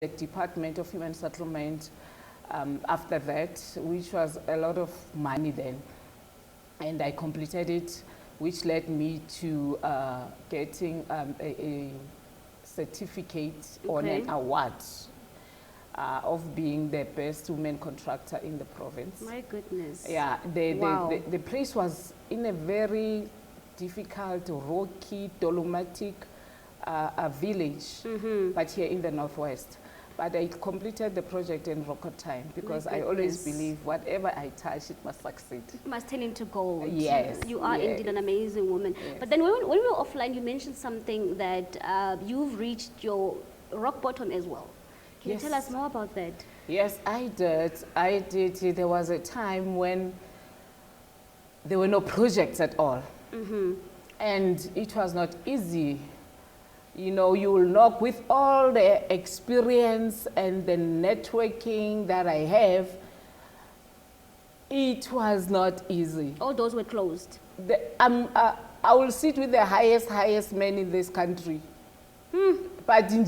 the Department of Human Settlement after that, which was a lot of money then. And I completed it, which led me to getting a certificate on an award of being the best women contractor in the province. My goodness. Yeah, the place was in a very difficult, rocky, dolomitic village, but here in the northwest. But I completed the project in record time because I always believe whatever I touch, it must succeed. It must turn into gold. Yes. You are indeed an amazing woman. Yes. But then when we were offline, you mentioned something that you've reached your rock bottom as well. Can you tell us more about that? Yes, I did. I did. There was a time when there were no projects at all. And it was not easy. You know, you will knock with all the experience and the networking that I have. It was not easy. All doors were closed. I will sit with the highest men in this country. But in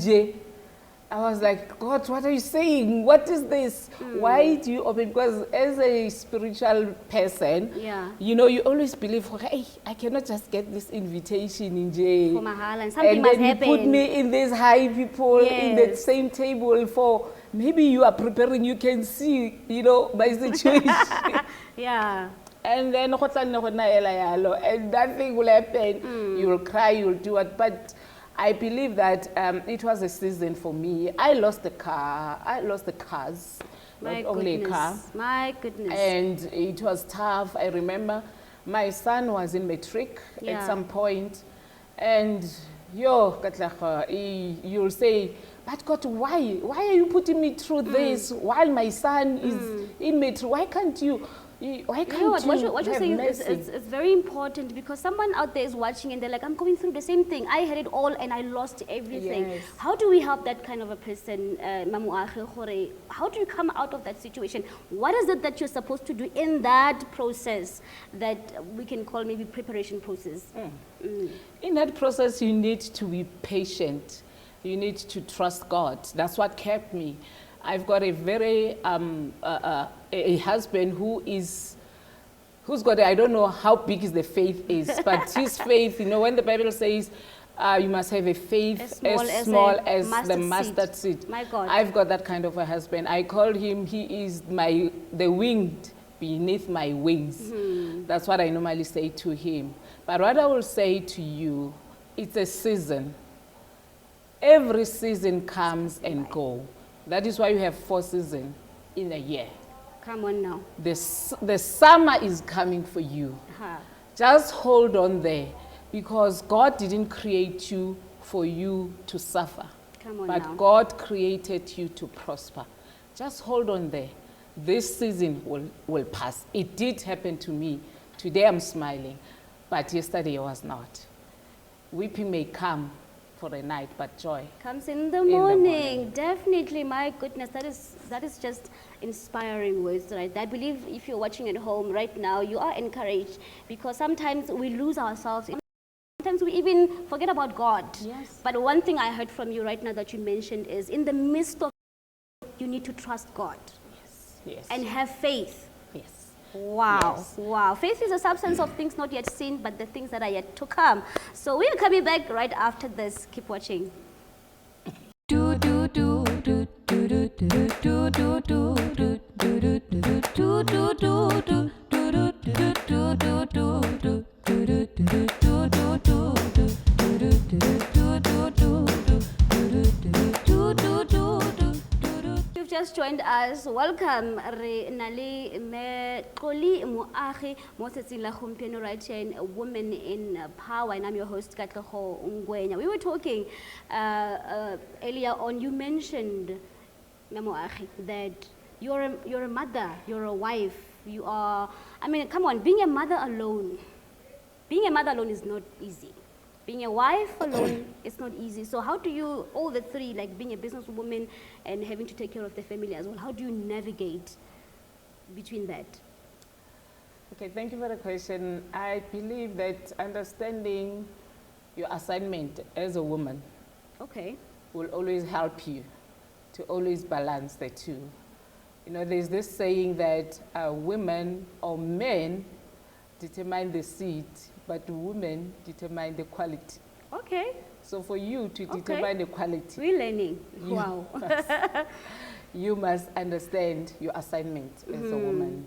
I was like, God, what are you saying? What is this? Why do you open? Because as a spiritual person, you know, you always believe, hey, I cannot just get this invitation in jail. For Mahala, and something and must then happen. You put me in these high people in the same table for, maybe you are preparing, you can see, you know, my situation. And then, and that thing will happen. You will cry, you will do it. But I believe that it was a season for me. I lost the car. I lost the cars. My not only a car. My goodness. And it was tough. I remember my son was in matric at some point. And you'll say, but God, why? Why are you putting me through this while my son is in matric? Why can't you? Why can't what you're saying is very important, because someone out there is watching and they're like, I'm going through the same thing. I had it all and I lost everything. Yes. How do we help that kind of a person, Mamu? How do you come out of that situation? What is it that you're supposed to do in that process that we can call maybe preparation process? In that process, you need to be patient. You need to trust God. That's what kept me. I've got a very a husband who's got I don't know how big the faith is, but his faith, you know, when the Bible says you must have a faith as small as the mustard seed. My God. I've got that kind of a husband. I call him, he is the wind beneath my wings. That's what I normally say to him. But what I will say to you, it's a season. Every season comes and goes. That is why you have 4 seasons in a year. Come on now. The summer is coming for you. Just hold on there, because God didn't create you for you to suffer. Come on but now. God created you to prosper. Just hold on there. This season will pass. It did happen to me. Today I'm smiling, but yesterday I was not. Weeping may come for a night, but joy comes in the morning. Definitely. My goodness, that is just inspiring words, right? I believe if you're watching at home right now, you are encouraged, because sometimes we lose ourselves. Sometimes we even forget about God. Yes. But one thing I heard from you right now that you mentioned is, in the midst of, you need to trust God. Yes. And have faith. Yes. Wow. Yes. Wow. Faith is a substance of things not yet seen, but the things that are yet to come. So we are coming back right after this. Keep watching. You've just joined us. Welcome. Re nale me Koli Moagi mo tsatsing la gompieno right here in Women in Power, and I'm your host Katlego Ngwenya. We were talking earlier on. You mentioned, Moagi, that you're a mother, you're a wife, you are. I mean, come on, being a mother alone is not easy. Being a wife alone, it's not easy. So how do you, all the three, like being a businesswoman and having to take care of the family as well, how do you navigate between that? Okay, thank you for the question. I believe that understanding your assignment as a woman Okay. will always help you to always balance the two. You know, there's this saying that women or men determine the seed, but women determine the quality. Okay. So for you to determine the quality, We're learning. Wow. you must understand your assignment as a woman.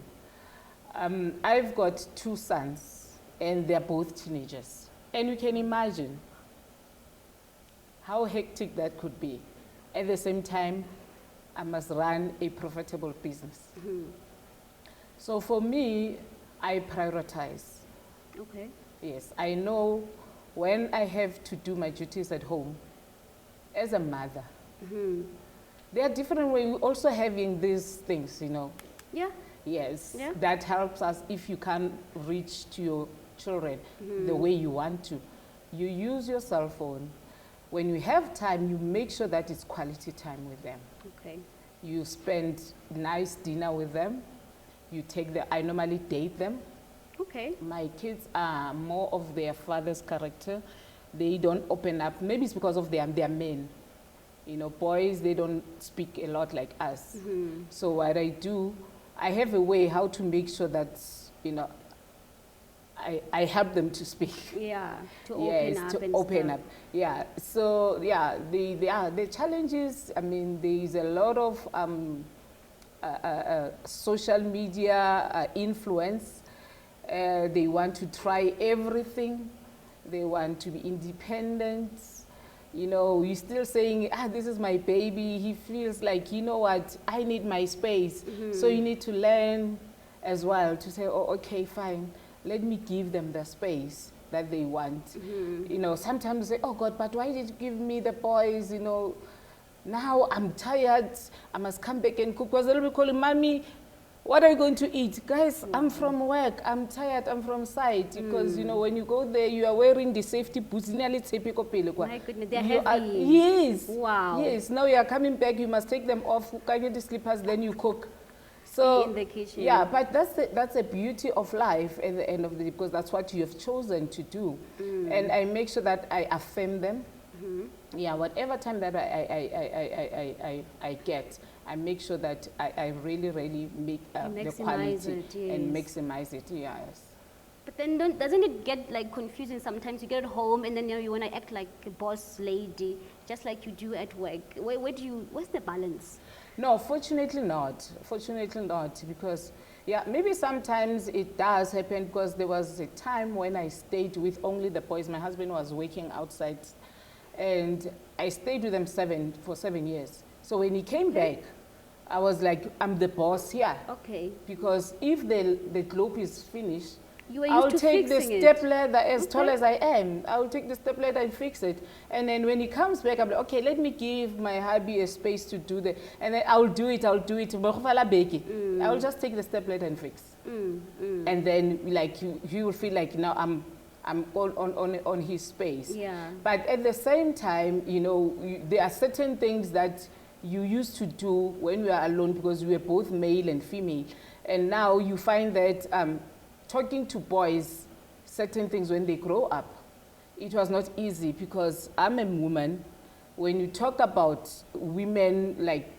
I've got 2 sons, and they're both teenagers. And you can imagine how hectic that could be. At the same time, I must run a profitable business. So for me, I prioritize. Okay. Yes, I know when I have to do my duties at home as a mother. There are different ways. We're also having these things, you know. Yeah. Yes, Yeah. that helps us if you can't reach to your children the way you want to. You use your cell phone. When you have time, you make sure that it's quality time with them. Okay. You spend nice dinner with them. You take the, I normally date them. Okay. My kids are more of their father's character. They don't open up. Maybe it's because of their men. You know, boys, they don't speak a lot like us. So what I do, I have a way how to make sure that, you know, I help them to speak. Yeah. To Yes, open up to and open stuff. up. Yeah. So yeah, the challenges. I mean, there is a lot of social media influence. They want to try everything. They want to be independent. You know, you're still saying, this is my baby. He feels like, you know what, I need my space. So you need to learn as well to say, oh, okay, fine. Let me give them the space that they want. You know, sometimes they say, oh God, but why did you give me the boys, you know? Now I'm tired. I must come back and cook. Because they'll be calling, Mommy, what are you going to eat? Guys, I'm from work. I'm tired. I'm from site. Because, you know, when you go there, you are wearing the safety boots. My goodness, they're You heavy. yes. Wow. Yes. Now you are coming back. You must take them off. Get the slippers. Then you cook. So in the kitchen. yeah, but that's the beauty of life at the end of the day, because that's what you have chosen to do. And I make sure that I affirm them. Yeah, whatever time that I get, I make sure that I really make the quality and maximize it. Yes. But then doesn't it get like confusing sometimes? You get home and then you want to act like a boss lady, just like you do at work. What's the balance? No, fortunately not. Fortunately not, because yeah, maybe sometimes it does happen, because there was a time when I stayed with only the boys. My husband was working outside, and I stayed with them for 7 years. So when he came back, I was like, I'm the boss here. Okay. Because if the globe is finished, You were I'll used to take the fixing step it. ladder as tall as I am. I'll take the step ladder and fix it. And then when he comes back, I'm like, okay, let me give my hubby a space to do that. And then I'll do it. I'll just take the step ladder and fix. And then like you will feel like now I'm all on his space. Yeah. But at the same time, you know, there are certain things that you used to do when we are alone, because we were both male and female. And now you find that talking to boys, certain things when they grow up, it was not easy, because I'm a woman. When you talk about women like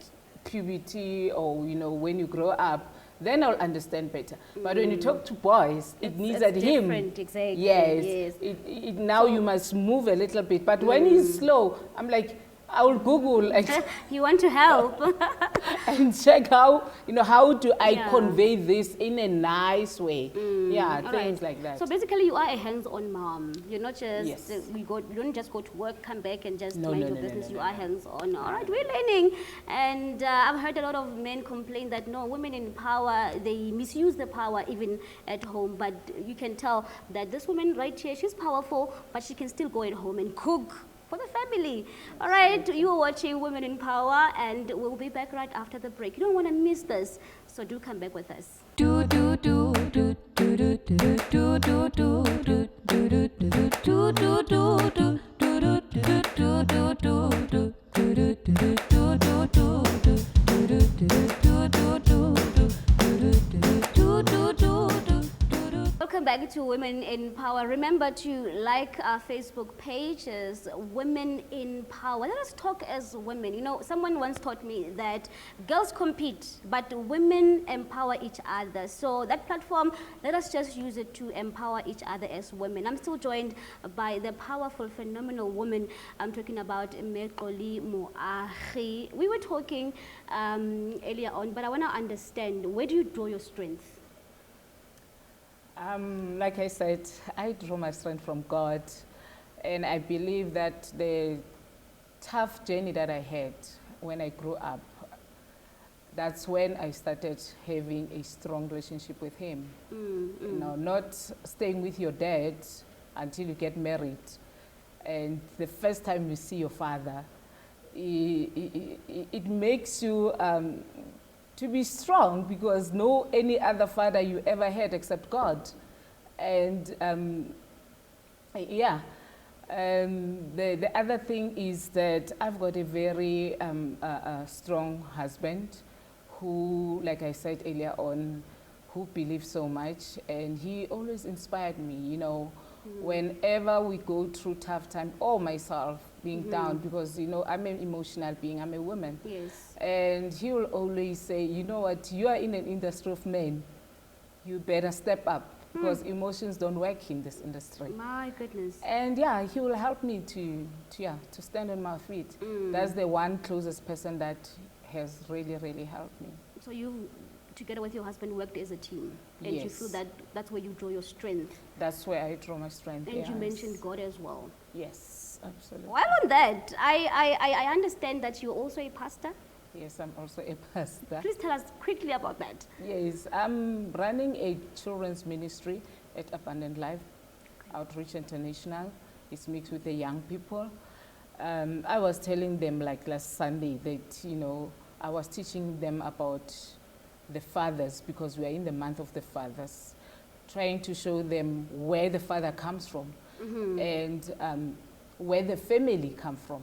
puberty, or, you know, when you grow up, then I'll understand better. But when you talk to boys, it needs at him. Different, exactly. Yes. Now you must move a little bit. But when he's slow, I'm like, I will Google and, You want to help. and check how do I Yeah. convey this in a nice way. Yeah, All things right. like that. So basically, you are a hands-on mom. You're not just Yes. you don't just go to work, come back, and just No, mind no, your no, no, business. no, You no, are hands-on. All right, we're learning, and I've heard a lot of men complain that no, women in power, they misuse the power even at home. But you can tell that this woman right here, she's powerful, but she can still go at home and cook for the family. All right, you are watching Women in Power, and we'll be back right after the break. You don't want to miss this, so do come back with us. Welcome back to Women in Power. Remember to like our Facebook page as Women in Power. Let us talk as women. You know, someone once taught me that girls compete, but women empower each other. So that platform, let us just use it to empower each other as women. I'm still joined by the powerful, phenomenal woman. I'm talking about Pnwtv Moagi. We were talking earlier on, but I want to understand, where do you draw your strength? Like I said, I draw my strength from God, and I believe that the tough journey that I had when I grew up, that's when I started having a strong relationship with Him. You know, not staying with your dad until you get married, and the first time you see your father, it makes you to be strong, because no any other father you ever had except God. And the other thing is that I've got a very strong husband who, like I said earlier on, who believes so much, and he always inspired me, you know, whenever we go through tough time, or myself being down, because, you know, I'm an emotional being, I'm a woman. Yes. And he will always say, you know what, you are in an industry of men, you better step up, because emotions don't work in this industry. My goodness. And yeah, he will help me to stand on my feet. That's the one closest person that has really, really helped me. So you, together with your husband, worked as a team, and you Yes. feel that that's where you draw your strength. That's where I draw my strength. And yes. you mentioned God as well. Yes, absolutely. While on that, I understand that you're also a pastor. Yes, I'm also a pastor. Please tell us quickly about that. Yes, I'm running a children's ministry at Abundant Life Outreach International. It's mixed with the young people. I was telling them, like last Sunday, that, you know, I was teaching them about the fathers, because we are in the month of the fathers, trying to show them where the father comes from and where the family come from.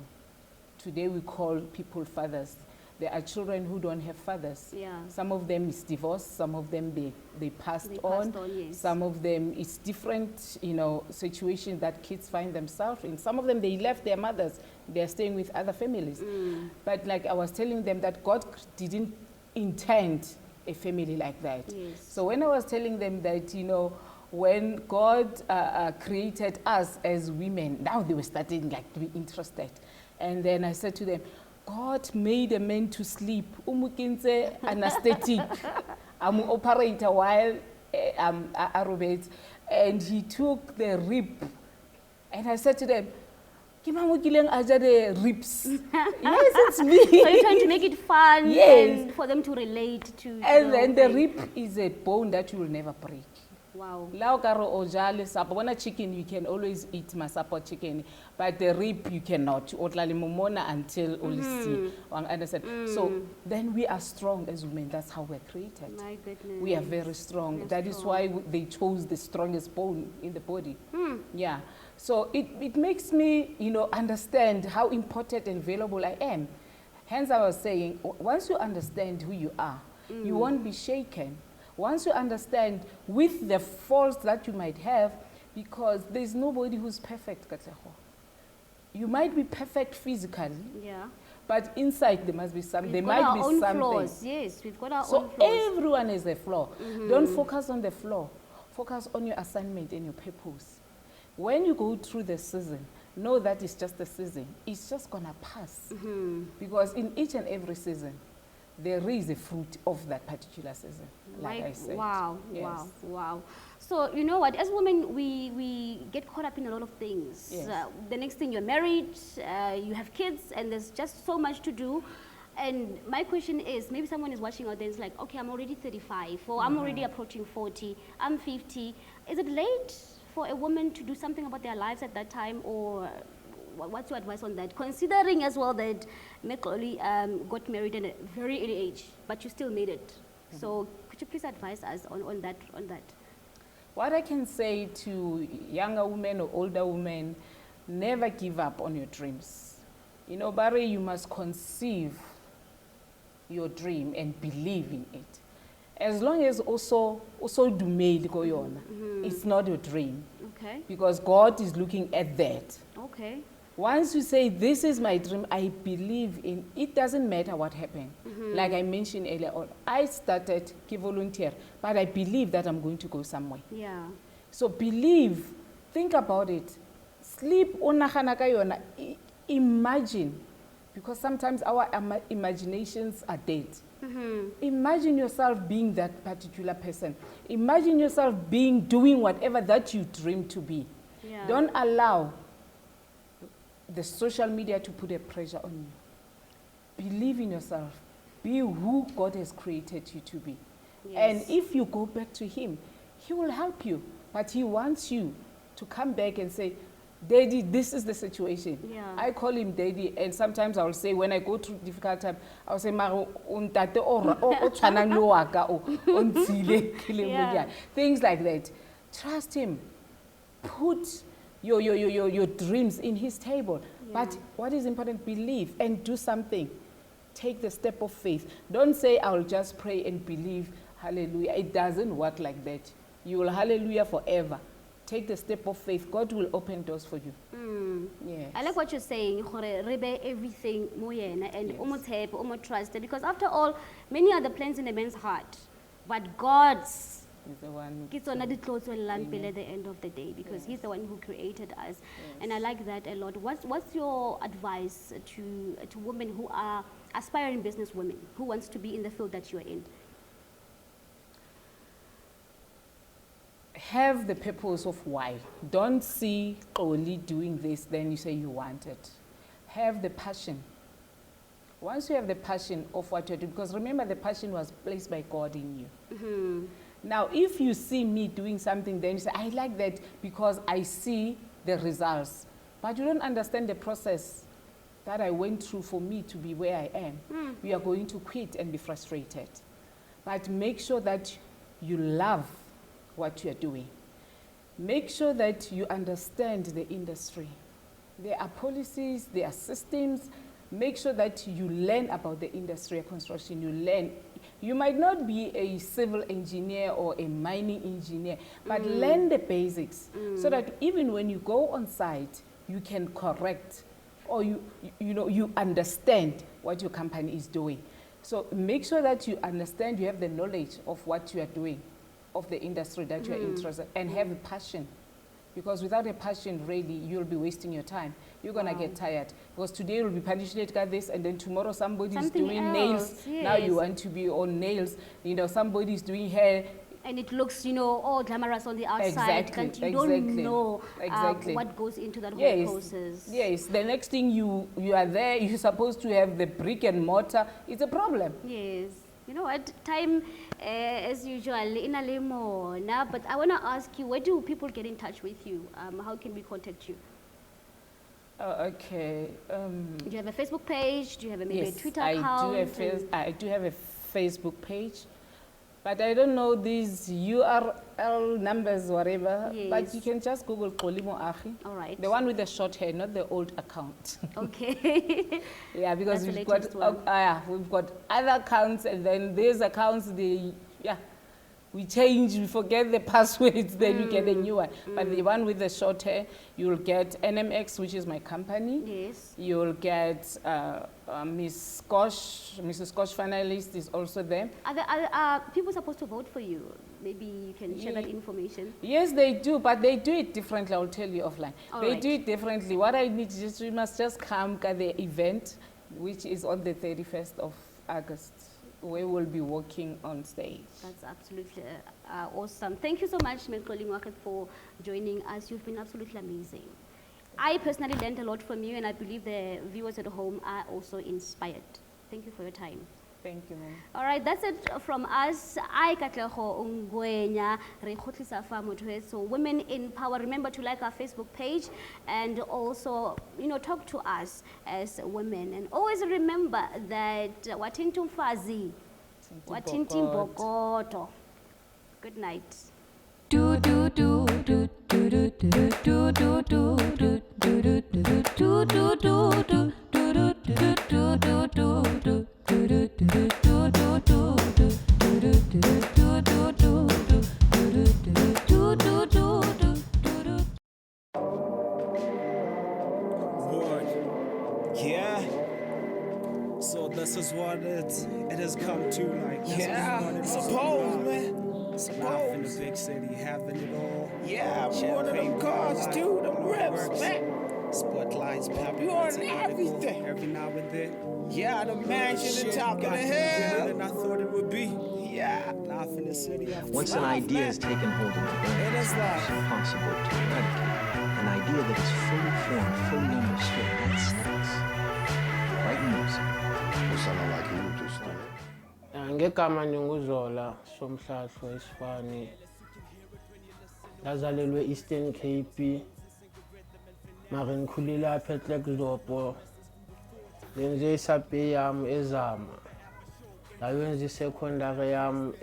Today we call people fathers. There are children who don't have fathers. Yeah. Some of them is divorced, some of them they passed They on. passed on, yes. Some of them is different, you know, situations that kids find themselves in. Some of them, they left their mothers, they're staying with other families. But like I was telling them, that God didn't intend a family like that. Yes. So when I was telling them that, you know, when God created us as women, now they were starting like to be interested. And then I said to them, God made a man to sleep. Umukinze anesthetic. I'm an operator while I'm aerobate. And he took the rib. And I said to them, Kimamukileng aja the ribs. Yes, it's me. So you're trying to make it fun, Yes. and for them to relate to. And then the thing. rib is a bone that you will never break. Wow. Lao karo ojale sapa. When a chicken, you can always eat masapo chicken, but the rib you cannot. Otlali momona until olisi. Understand? So then we are strong as women. That's how we're created. My goodness. We are very strong. We're That is strong. why they chose the strongest bone in the body. Yeah. So it makes me, you know, understand how important and valuable I am. Hence, I was saying, once you understand who you are, you won't be shaken. Once you understand with the faults that you might have, because there's nobody who's perfect, Katlego. You might be perfect physically, Yeah. but inside there must be some. There We've got might our be own something. flaws. Yes, we've got our So own flaws. everyone is a flaw. Don't focus on the flaw. Focus on your assignment and your purpose. When you go through the season, know that it's just a season. It's just gonna pass. Because in each and every season, there is a fruit of that particular season, like I said. Wow, Yes. wow, wow. So you know what? As women, we get caught up in a lot of things. Yes. The next thing, you're married, you have kids, and there's just so much to do. And my question is, maybe someone is watching out there and is like, okay, I'm already 35, or I'm already approaching 40, I'm 50. Is it late for a woman to do something about their lives at that time, or what's your advice on that? Considering as well that Pnwtv got married at a very early age, but you still made it. So could you please advise us on that? What I can say to younger women or older women, never give up on your dreams. You know, Barry, you must conceive your dream and believe in it. As long as also dumeli ko yona, it's not your dream. Okay. Because God is looking at that. Okay. Once you say, this is my dream, I believe in, it doesn't matter what happened. Like I mentioned earlier on, I started to volunteer, but I believe that I'm going to go somewhere. Yeah. So believe, think about it. Sleep, imagine, because sometimes our imaginations are dead. Imagine yourself being that particular person. Imagine yourself doing whatever that you dream to be. Yeah. Don't allow the social media to put a pressure on you. Believe in yourself. Be who God has created you to be. Yes. And if you go back to Him, He will help you. But He wants you to come back and say, Daddy, this is the situation. Yeah. I call him Daddy, and sometimes I will say, when I go through difficult time, I will say, Maro, untate o tshwanang le wa ka o, o ntshile ke le monyane." Things like that. Trust Him. Put your dreams in His table. Yeah. But what is important, believe and do something. Take the step of faith. Don't say, I will just pray and believe, hallelujah. It doesn't work like that. You will hallelujah forever. Take the step of faith. God will open doors for you. Yes. I like what you're saying, rebe everything moyena and omo trust, because after all, many are the plans in a man's heart, but God's He's the one ke tsona di tlo tswellang pele at the end of the day, because He's the one who created us. And I like that a lot. What's your advice to women who are aspiring business women who wants to be in the field that you are in? Have the purpose of why. Don't see only doing this, then you say you want it. Have the passion. Once you have the passion of what you're doing, because remember, the passion was placed by God in you. Now, if you see me doing something, then you say, I like that because I see the results. But you don't understand the process that I went through for me to be where I am. You are going to quit and be frustrated. But make sure that you love what you are doing. Make sure that you understand the industry. There are policies, there are systems. Make sure that you learn about the industry of construction. You learn. You might not be a civil engineer or a mining engineer, but learn the basics so that even when you go on site, you can correct, or you understand what your company is doing. So make sure that you understand, you have the knowledge of what you are doing, of the industry that you are interested in, and have a passion. Because without a passion, really, you'll be wasting your time. You're going to get tired. Because today you'll be punishment like this, and then tomorrow somebody's doing nails. Yes. Now you want to be on nails. You know, somebody's doing hair. And it looks, all glamorous on the outside. Exactly. You don't know what goes into that whole process. Yes. The next thing you are there, you're supposed to have the brick and mortar. It's a problem. Yes. You know what? Time, as usual, in a limo. But I want to ask you, where do people get in touch with you? How can we contact you? Okay. Do you have a Facebook page? Do you have maybe a Twitter I account? I do have a Facebook page. But I don't know these URL numbers, whatever. Yes. But you can just Google Bokone Bophirima. All right. The one with the short hair, not the old account. Okay. Yeah, because That's we've the latest one. we've got other accounts, and then these accounts, we change, we forget the passwords, then you get a new one. But the one with the short hair, you'll get NMX, which is my company. Yes. You'll get Mrs. Scotch finalist is also there. Are people supposed to vote for you? Maybe you can share that information. Yes, they do, but they do it differently. I'll tell you offline. They do it differently. What I need is you must just come to the event, which is on the 31st of August. We will be walking on stage. That's absolutely awesome. Thank you so much, Mnwtv, for joining us. You've been absolutely amazing. I personally learned a lot from you, and I believe the viewers at home are also inspired. Thank you for your time. Thank you, ma'am. All right, that's it from us. I Katlego Ungwenya, re kgotlisa fa motho e. So Women in Power. Remember to like our Facebook page and also, talk to us as women. And always remember that watintu mfazi, watinti mbokoto. Good night. Do do do do do do do do do do do do do do do do. Do do do do do do do do do do do do do do do. has come to, like, yeah, suppose, man. Suppose. In the big city, having it all. Yeah, I'm one of them cars too, them rips, man. Spotlights popping. You on everything. Every now and then. Yeah, the mansion, the top of the hill. Than I thought it would be. Yeah, life in the city. Once an idea has taken hold of the brain, it's impossible to eradicate. An idea that is fully formed, fully understood, that sticks. Right music. You sound like you just ngegama Nyunguzola somhlahlo esifani ngazalelwe Eastern Cape mara ngikhulile lapha eKlexdorp lenze isape yami ezama layenza isecondary yami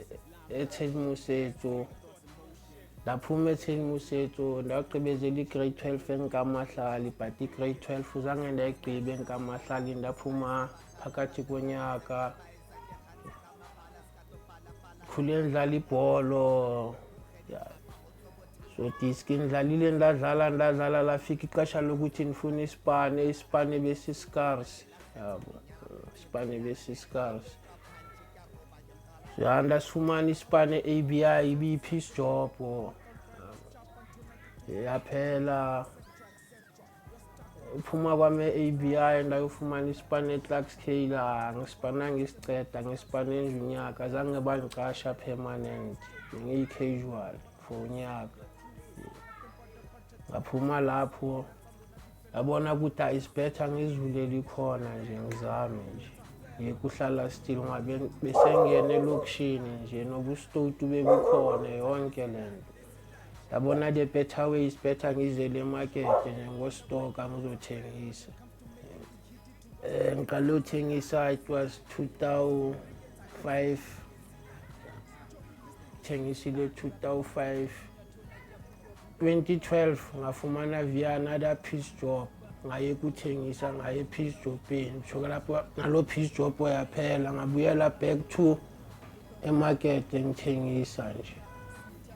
eThemusetho laphuma eThemusetho ndaqhubezela igrade 12 eNkamahlali but igrade 12 uzange ndayigqiba eNkamahlali ndaphuma phakathi konyaka khule ndlala ibhola so diski ndlalile ndadlala lafika ixesha lokuthi ndifuna isipane besiscars yabo isipane besiscars so ndasifumana isipane ABI ibipeace job yaphela uphuma kwame ABI ndayofumana isipane eClarks Kailer ngisipana ngisiceda ngisipane enjunyaka zange bangicasha permanent ngiyi-casual for unyaka ngaphuma lapho yabona ukuthi ayisibetha ngizivulele ikhona nje ngizame nje ngikuhlala still ngabe besengene elokishini nje nobustoti bebukhona yonke lento yabona the better way is better ngizele emarket nje ngostoka ngizothengisa ngiqale uthengisa it was 2005 thengisile 2005 2012 ngafumana via another peace job ngaye kuthengisa ngaye peace job entsho lapho ngalo peace job yaphela ngabuyela back to emarket ngithengisa nje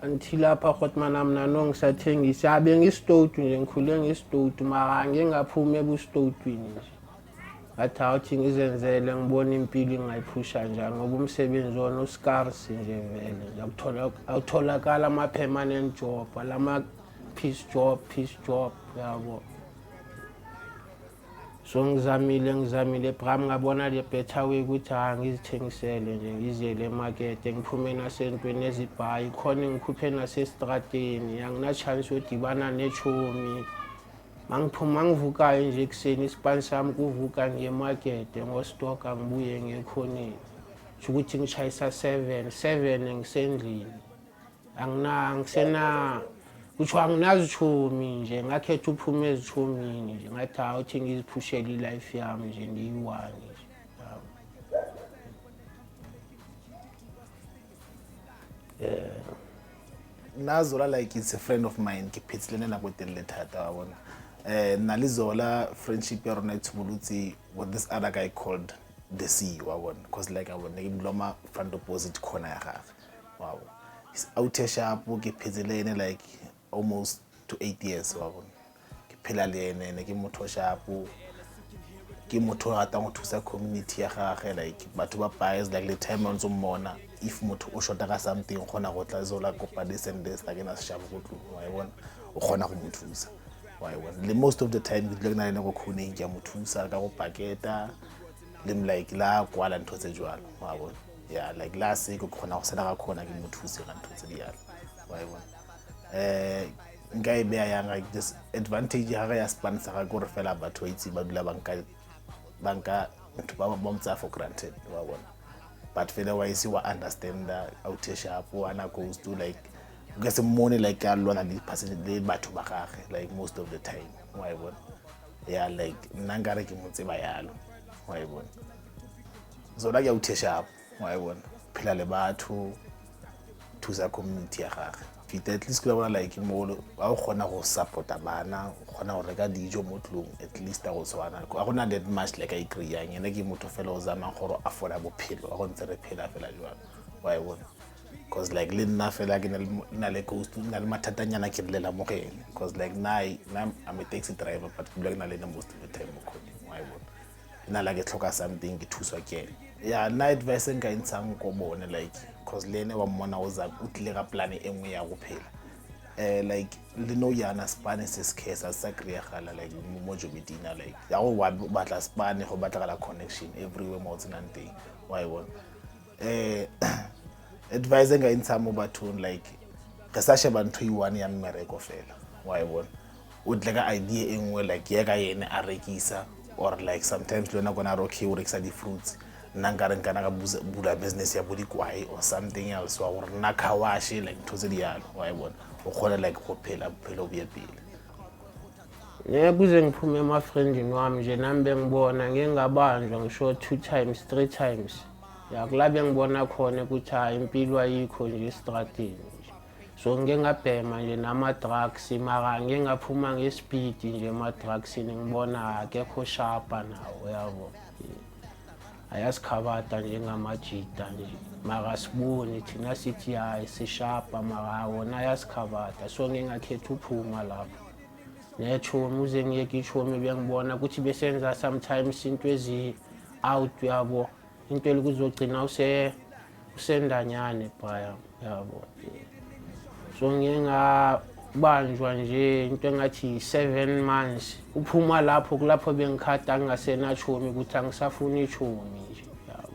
until lapha khotmana mina nongisathengisa abe ngisitotu nje ngikhule ngisitotu mara ngingaphuma ebustotwini nje ngathi awuthi ngizenzele ngibona impilo ingayiphusha njani ngoba umsebenzi wona uscarce nje vele awutholakala ama permanent job lama peace job yabo so ngizamile bram ngabona le better way ukuthi ngizithengisele nje ngizele emarket ngiphume nasentweni ezibhayi khona ngikhuphe nasestrateni yangina chance yodibana nechomi mangiphuma ngivukayo nje ekseni isipani sami kuvuka ngemarket ngostoka ngibuye ngekhoneni ukuthi ngichayisa 7 ngisendlini angisena kuthi anginazi chomi nje ngakhetha uphume ezichomini nje ngathi awuthi ngiziphushele ilife yami nje ndiyiwani nje Nazola like it's a friend of mine kiphitsilene na kwetele thata wabona nalizola friendship ya rona itsubulutsi with this other guy called the CEO wabona because like abona ngimloma front opposite corner ya gagwe wow is out sharp kiphitsilene like almost to 8 years wabona kiphela le ene ke motho sharp ke motho a rata go thusa community ya gagwe like batho ba bias like the time on zommona if motho o shota ka something gona go tla zola kopa this and this like na sharp go tlu wa bona o gona go mothusa wa bona le most of the time ke le na go khone ya mothusa ka go paketa le like la kwala ntho tse jwalo wa bona yeah like la se go khona go sena ga khona ke mothusi ga ntho tse di yalo wa bona ngai be ya like this advantage ha ya sponsor ga go re fela batho itse ba dula banka ntho ba bomtsa for granted wa bona but fela wa isi wa understand out sharp wana goes to like because money like a lona di person le batho ba gage like most of the time wa bona yeah like nangare ke motse ba yalo wa bona zona ke out sharp wa bona phela le batho thusa community ya gage at least go like mo a gona go supporta bana gona go reka dijo mo tlong at least go tswana go gona that much like I agree yang ene ke motho fela o zama gore afford bophelo go ntse re phela fela jwalo why won because like le nna fela ke na le coast na le mathatanyana ke lela mo gene because like I'm a taxi driver but like na le most of the time mo khone why won na la ke tlhoka something ke thuswa ke yeah na advice engayintsang ko bone like cause lene wa mmona uza utlile ka plan engwe ya go phela like le no yana Spanish se sa creagala like mo Jobedina like ya go batla Spanish go batla la connection everywhere mo tsenang teng why one advice engayintsha mo bathong like ka sa sheba ntho iwane ya mmereko fela why one o tlega idea engwe like ye ka yene a rekisa or like sometimes lona gona okay o rekisa di fruits nangare nkana ka bula business ya bodikwai or something else wa gore na khawashi like ntho di yalo why one o khona like go phela bophelo buye pele kuze ngiphume emafriendini wami nje nambe ngibona ngingabanjwa ngisho 2 times 3 times ya kulabe ngibona khona ukuthi impilo ayikho nje estradini so ngingabhema nje nama drugs mara ngingaphuma ngespeed nje ama drugs ngibona akekho sharpa nawo yabo ayasikhabata njengamajita nje mara sibone thina sithi hayi sishapa mara wona ayasikhabata so ngingakhetha uphuma lapho nechomi uze ngiyeke ichomi bengibona ukuthi besenza sometimes into ezi out yabo into elikuzogcina usendanyane phaya yabo so ngingabanjwa nje into engathi 7 months uphuma lapho kulapho bengikhada ngingasenachomi ukuthi angisafuni ichomi nje yabo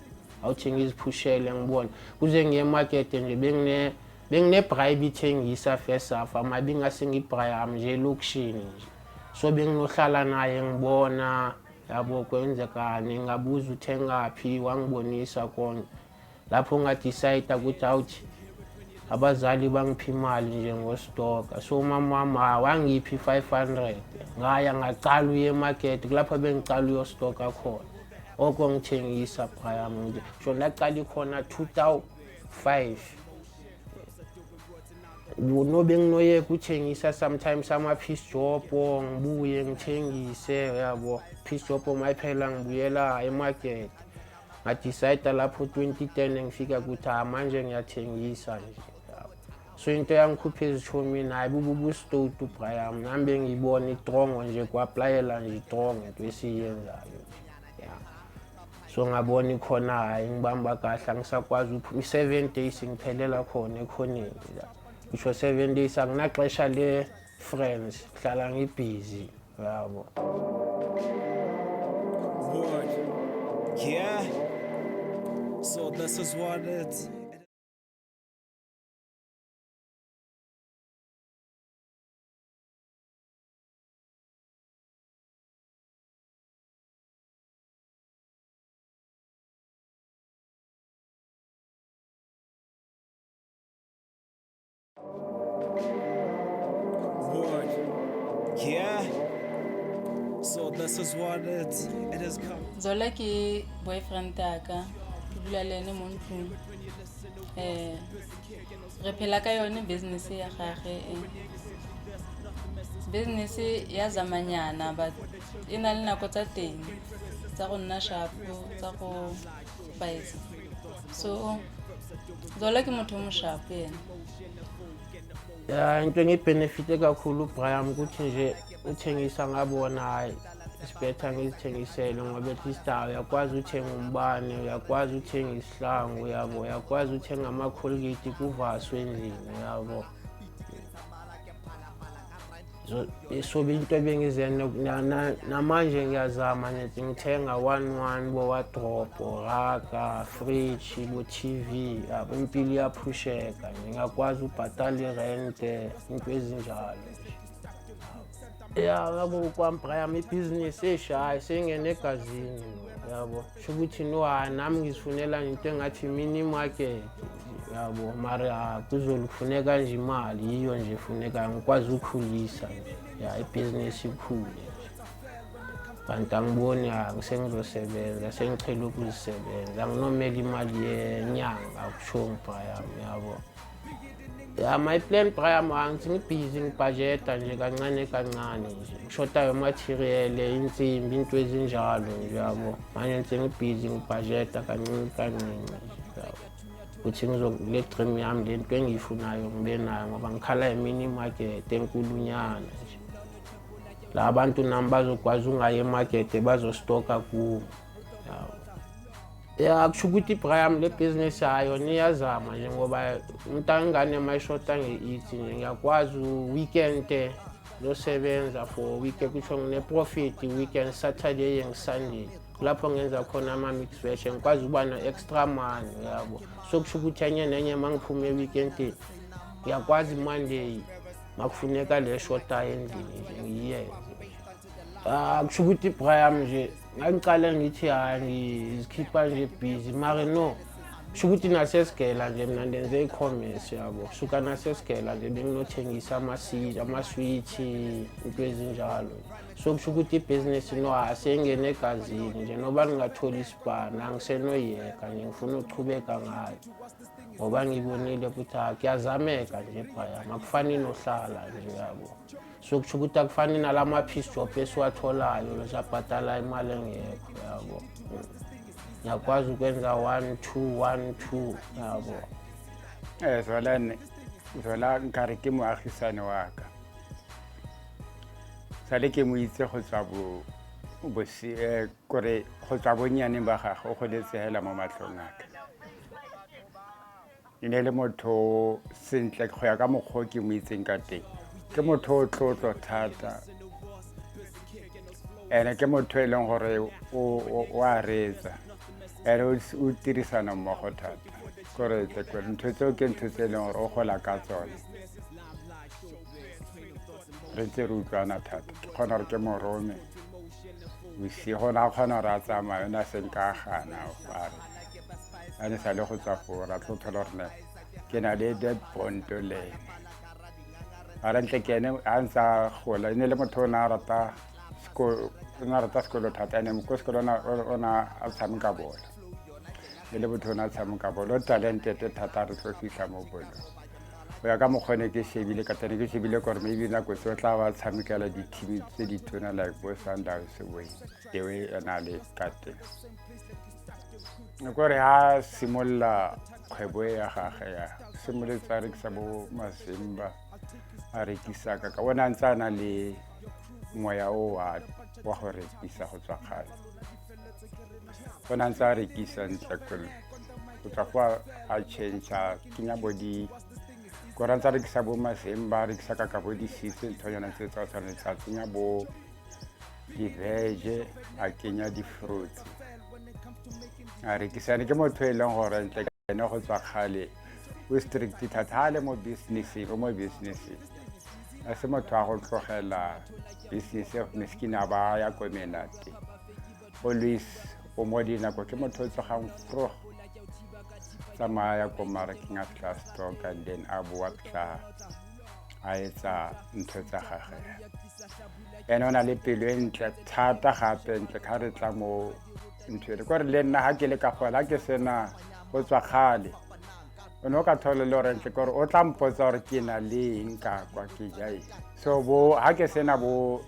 awuthi ngiziphushele ngibona kuze ngiye emarket nje bengine bribe ithengisa first half amabi ngase ngibribe nje lokushini nje so benginohlala naye ngibona yabo kwenzekani ngabuza uthengaphi wangibonisa konke lapho ngadecide ukuthi awuthi abazali bangiphi imali nje ngostock so mama wangiphi 500 ngaya ngaqala uye emarket kulapho bengicala uyostock khona oko ngithengisa phaya nje so laqala khona 2005 unobe nginoye kuthengisa sometimes ama piece job ngibuye ngithengise yabo piece job mayiphela ngibuyela emarket ngadecide lapho 2010 ngifika ukuthi manje ngiyathengisa nje so into yangikhupha ezichomi naye bubustotu phaya ngihambe ngibona idrongo nje kwapplyela nje idrongo into esiyenzayo so ngabona ikhona hayi ngibamba kahle ngisakwazi uphuma 7 days ngiphelela khona ekhoneni ngisho 7 days anginaxesha le friends hlala ngibusy yabo yeah so this is what it's yeah so this is what it has come Zola ki boyfriend taka ke dula le ene mo ntlong re phela ka yone business ya gagwe business ya zamanyana but ina le nako tsa teng tsa go nna shapo tsa go baisa so Zola ke motho mo shapo yena ya into ngebenefit kakhulu Brian ukuthi nje uthengisa ngabona hayi isibetha ngizithengisele ngoba at least uyakwazi uthenga umbane uyakwazi uthenga isihlangu yabo uyakwazi uthenga ama Colgate kuvaswe endlini yabo so into ebengizena namanje ngiyazama nje ngithenga 1 bo wa drop raka fridge bo TV yabo impilo iyaphusheka ngiyakwazi ubhatala irent into ezinjalo yabo kwamphaya ibusiness eshayi sengene egazini yabo shokuthi no nami ngizifunela into engathi mini market yabo mara kuzolufuneka nje imali yiyo nje funeka ngikwazi ukukhulisa nje ya ibusiness ikhule kanti angiboni ngisengizosebenza sengichela ukuzisebenza nginomela imali yenyanga kusho phaya yabo my plan Brian angithi ngibusy ngibudgeta nje kancane kancane nje ngishota material insimbi into ezinjalo nje yabo manje ngibusy ngibudgeta kancane kancane yabo ukuthi ngizokule dream yami lento engiyifunayo ngibe nayo ngoba ngikhala emini market enkulunyana nje la abantu nami bazokwazi ungaye emarket bazostocka kuwo Ya kusho ukuthi iBraham le business yayo niyazama nje ngoba umuntu angane mayishota nge-eat nje ngiyakwazi weekend losebenza for weekend kusho ngine-profit weekend Saturday and Sunday lapho ngenza khona ama-mix version ngikwazi ukuba no-extra money yabo so kusho ukuthi enye nenye mangiphume e-weekend ngiyakwazi Monday makufuneka le shotayo endlini nje ngiyenze. Kusho ukuthi iBraham nje ngicala ngithi hayi ngizikhipha nje busy mara no kusho ukuthi nasesigela nje mina ndenze e-commerce yabo kusuka nasesigela nje benginothengisa ama-switch into ezinjalo so kusho ukuthi ibhizinisi no asengene egazini nje noba ngingathola isibhana angisenoyeka nje ngifuna ukuchubeka ngayo ngoba ngibonile ukuthi kuyazameka nje eBraham akufani nohlala nje yabo so kusho ukuthi akufani nalama-piece job esiwatholayo losabhatala imali engekho yabo ngiyakwazi ukwenza 1 2 yabo. Zola nkare ke moagisane wa ka sale ke mo itse go tswa kore go tswa bonyaneng ba gagwe o goletse hela mo matlhong a ka e ne le motho sentle go ya ka mokgwa ke mo itseng ka teng ke motho o tlotlo thata ene ke motho e leng gore o a reetsa ene o tirisana mmogo thata kore ntho tseo ke ntho tse e leng gore o gola ka tsone re ntse re utlwana thata ke kgona gore ke morome bosigo na kgona gore a tsamaya o ne a seng ka gana are a ne sa le go tswa foo ra tlo thola gore ke na le that bond le ene ara ntle ke ene a ntsa gola e ne le motho o ne a rata sekolo thata ene ko sekolo ona a tshameka bola le motho o ne a tshameka bola o talented thata re tlo fitlha mo bolong go ya ka mokgone ke shebile ka tene ke shebile gore maybe nako se o tla ba tshamekela di-team tse di tona like bo Sundowns way the way ena le ka teng kore ha simolola kgwebo ya gage ya simolotse a rekisa bo masimba a rekisa ka bona ntse a na le moya o wa go rekisa go tswa kgale bona ntse a rekisa ntle go tswa fa a change a kenya body kora ntse a rekisa bo masimba a rekisa ka bo di-seeds ntho yona tse tsa tshwanetse a tsenya bo di-vege a kenya di-fruits a rekisa ke motho e leng gore ntle ka ene go tswa kgale o strict thata ha le mo businessing a se motho a go tlogela business of miskina ba ya ko menate always o mo dinako ke motho o tsogang fro tsamaya ko mareking a tla stock and then a boa tla a etsa ntho tsa gagwe ene o na le pelo e ntle thata gape ntle ka re tla mo ntho re gore le nna ha ke le ka gola ke sena go tswa kgale o no ka thola le gore ntle gore o tla mpotsa gore ke na le eng ka kwa ke jai so ha ke sena bo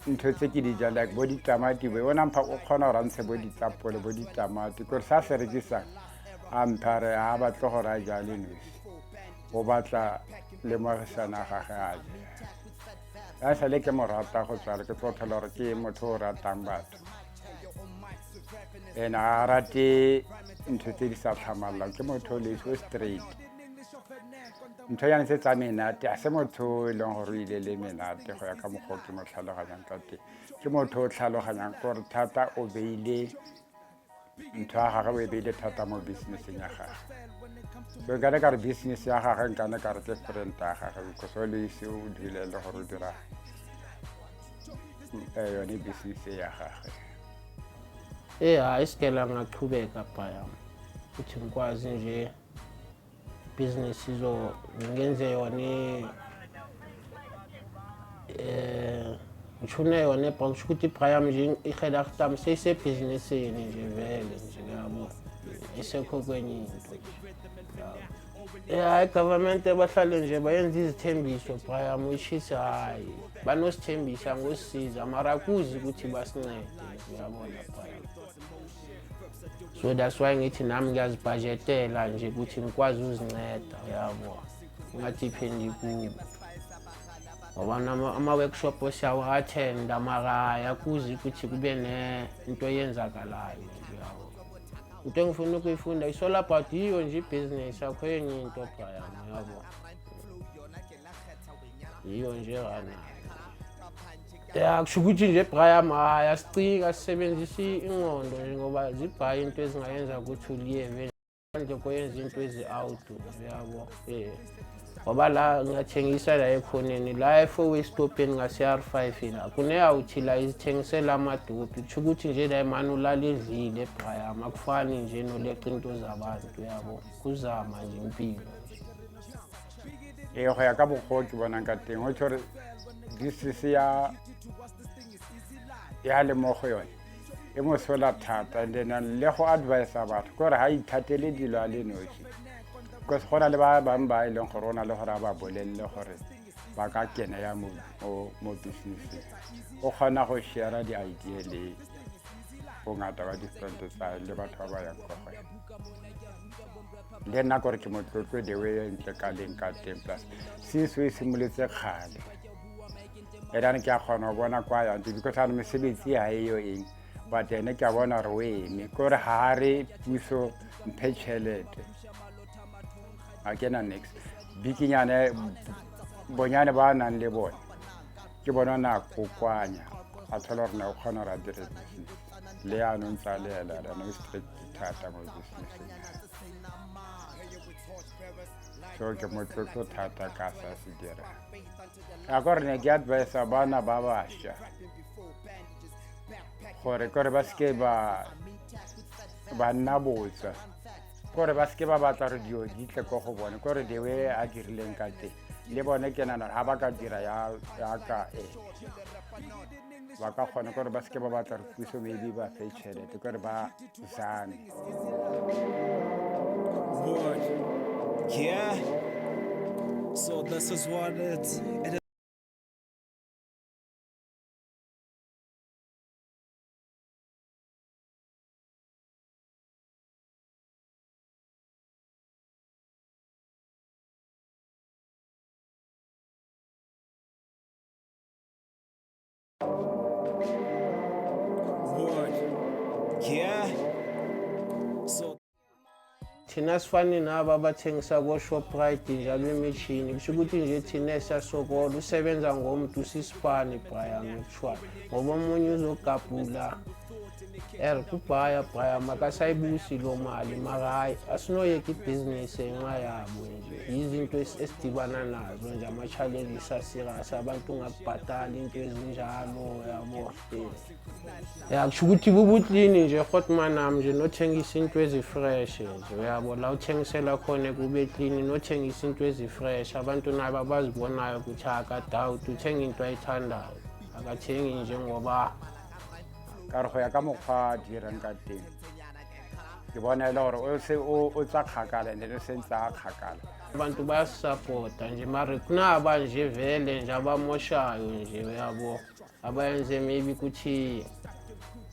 ntho tse ke di ja like bo ditamati bo ona mpha o kgona gore a ntshe bo ditapole bo ditamati gore sa se rekisa a mphare a batla gore a jale nosi o batla le moagisane a gage a ja a sale ke mo rata go tswala ke tlo thola gore ke motho o ratang batho ene a rate ntho tse di sa tlhamalelang ke motho le so straight ntho yana tse tsa menate a se motho e leng gore o ile le menate go ya ka mokgwa ke mo tlhaloganyang ka teng ke motho o tlhaloganyang gore thata o beile ntho ya gagwe o e beile thata mo businesseng ya gagwe so nkane ka re business ya gagwe nkane ka re ke friend ya gagwe because o le ise o dile le gore o dira yone business ya gagwe isikela ngaqhubeka Bhayam ukuthi ngikwazi nje business ngenze yona ngishune yona bank ukuthi Bhayam nje ihela khtam seyise businessini nje vele nje yabo isekho kwenye into government bahlale nje bayenza izithembiso Bhayam which is hayi banosithembisa ngosiza mara kuzi ukuthi basincede uyabona Bhayam so that's why ngithi nami ngiyazibudgetela nje ukuthi ngikwazi uzinceda yabo ngatiphendi kubo ngoba ama-workshop osiyawa attend mara yakuzi ukuthi kube into eyenzakalayo yabo into engifuna ukuyifunda it's all about yiyo nje ibhizinesi akho enye into Brian yabo yiyo nje kana ya kusho ukuthi nje Brian ayasicika sisebenzisa ingqondo nje ngoba zibhayi into ezingayenza ukuthi uliyeve nje koyenza into ezi-out yabo ngoba la ngiyathengisa la ekhoneni la e-4-way stopeni ngase-R5 la kune-out la izithengisela amadopi kusho ukuthi nje la mani ulala edlile Brian akufani nje noleqa into zabantu yabo kuzama nje impilo go ya ka bokgo ke bonang ka teng o tshore disisi ya lemogo yone e mosola thata and then le go advise batho kore ha ithatele dilo a le noši because go na le ba bangwe ba e leng gore o na le gore a ba bolelele gore ba ka kena ya mo businesseng o kgona go share di-idea le bongata ba different tsa le batho ba ba yang kwa go le nna kore ke motlotlo dewe ntle ka leng ka teng plus since we simoletse kgale erane ke a kgona go bona kwa yanto because ane mesebetsi ya eyo eng but ene ke a bona gore o eme kore ga re puso mphe tšhelete a kena next bikinyane bonyane ba nang le bone ke bona nako kwanya a thola gore na o kgona gore a dire business le ano ntse a leela no strict thata mo businesseng so ke motlotlo thata ka sa se dira a gore ne ke advise bana ba bašwa gore kore ba seke ba nna botsa kore ba seke ba batla re dio di tle go bone kore dewe a dirileng ka teng le bone ke nana ha ba ka dira ya ka ba ka kgona kore ba seke ba batla re puso maybe ba fe tšhelete kore ba zane Yeah, so this is what it is. Yeah, so thina sifani nabo abathengisa ko-Shoprite njalo imishini kusho ukuthi nje thina siyasokola usebenza ngomuntu usisipani Brian kuthiwa ngoba omunye uzogabhula kubhaya Brian makasayibusi lo mali maka hayi asinoyeka ibhizinisi enxa yabo nje izinto esidibana nazo nje ama-challenges asirasi abantu ungakubhatali into ezinjalo yabo ya kusho ukuthi bubutlini nje hotmanam nje nothengisa into ezifresh nje uyabo la uthengisela khona kube clean nothengisa into ezifresh abantu nabo abazibonayo ukuthi akadawuti uthenga into ayithandayo akathengi nje ngoba ka re go ya ka mokgwa a dirang ka teng ke bona e le gore o tsa kgakala and o sentse a kgakala abantu bayasisapota nje mara kunaba nje vele nje abamoshayo nje uyabo abayenze maybe ukuthi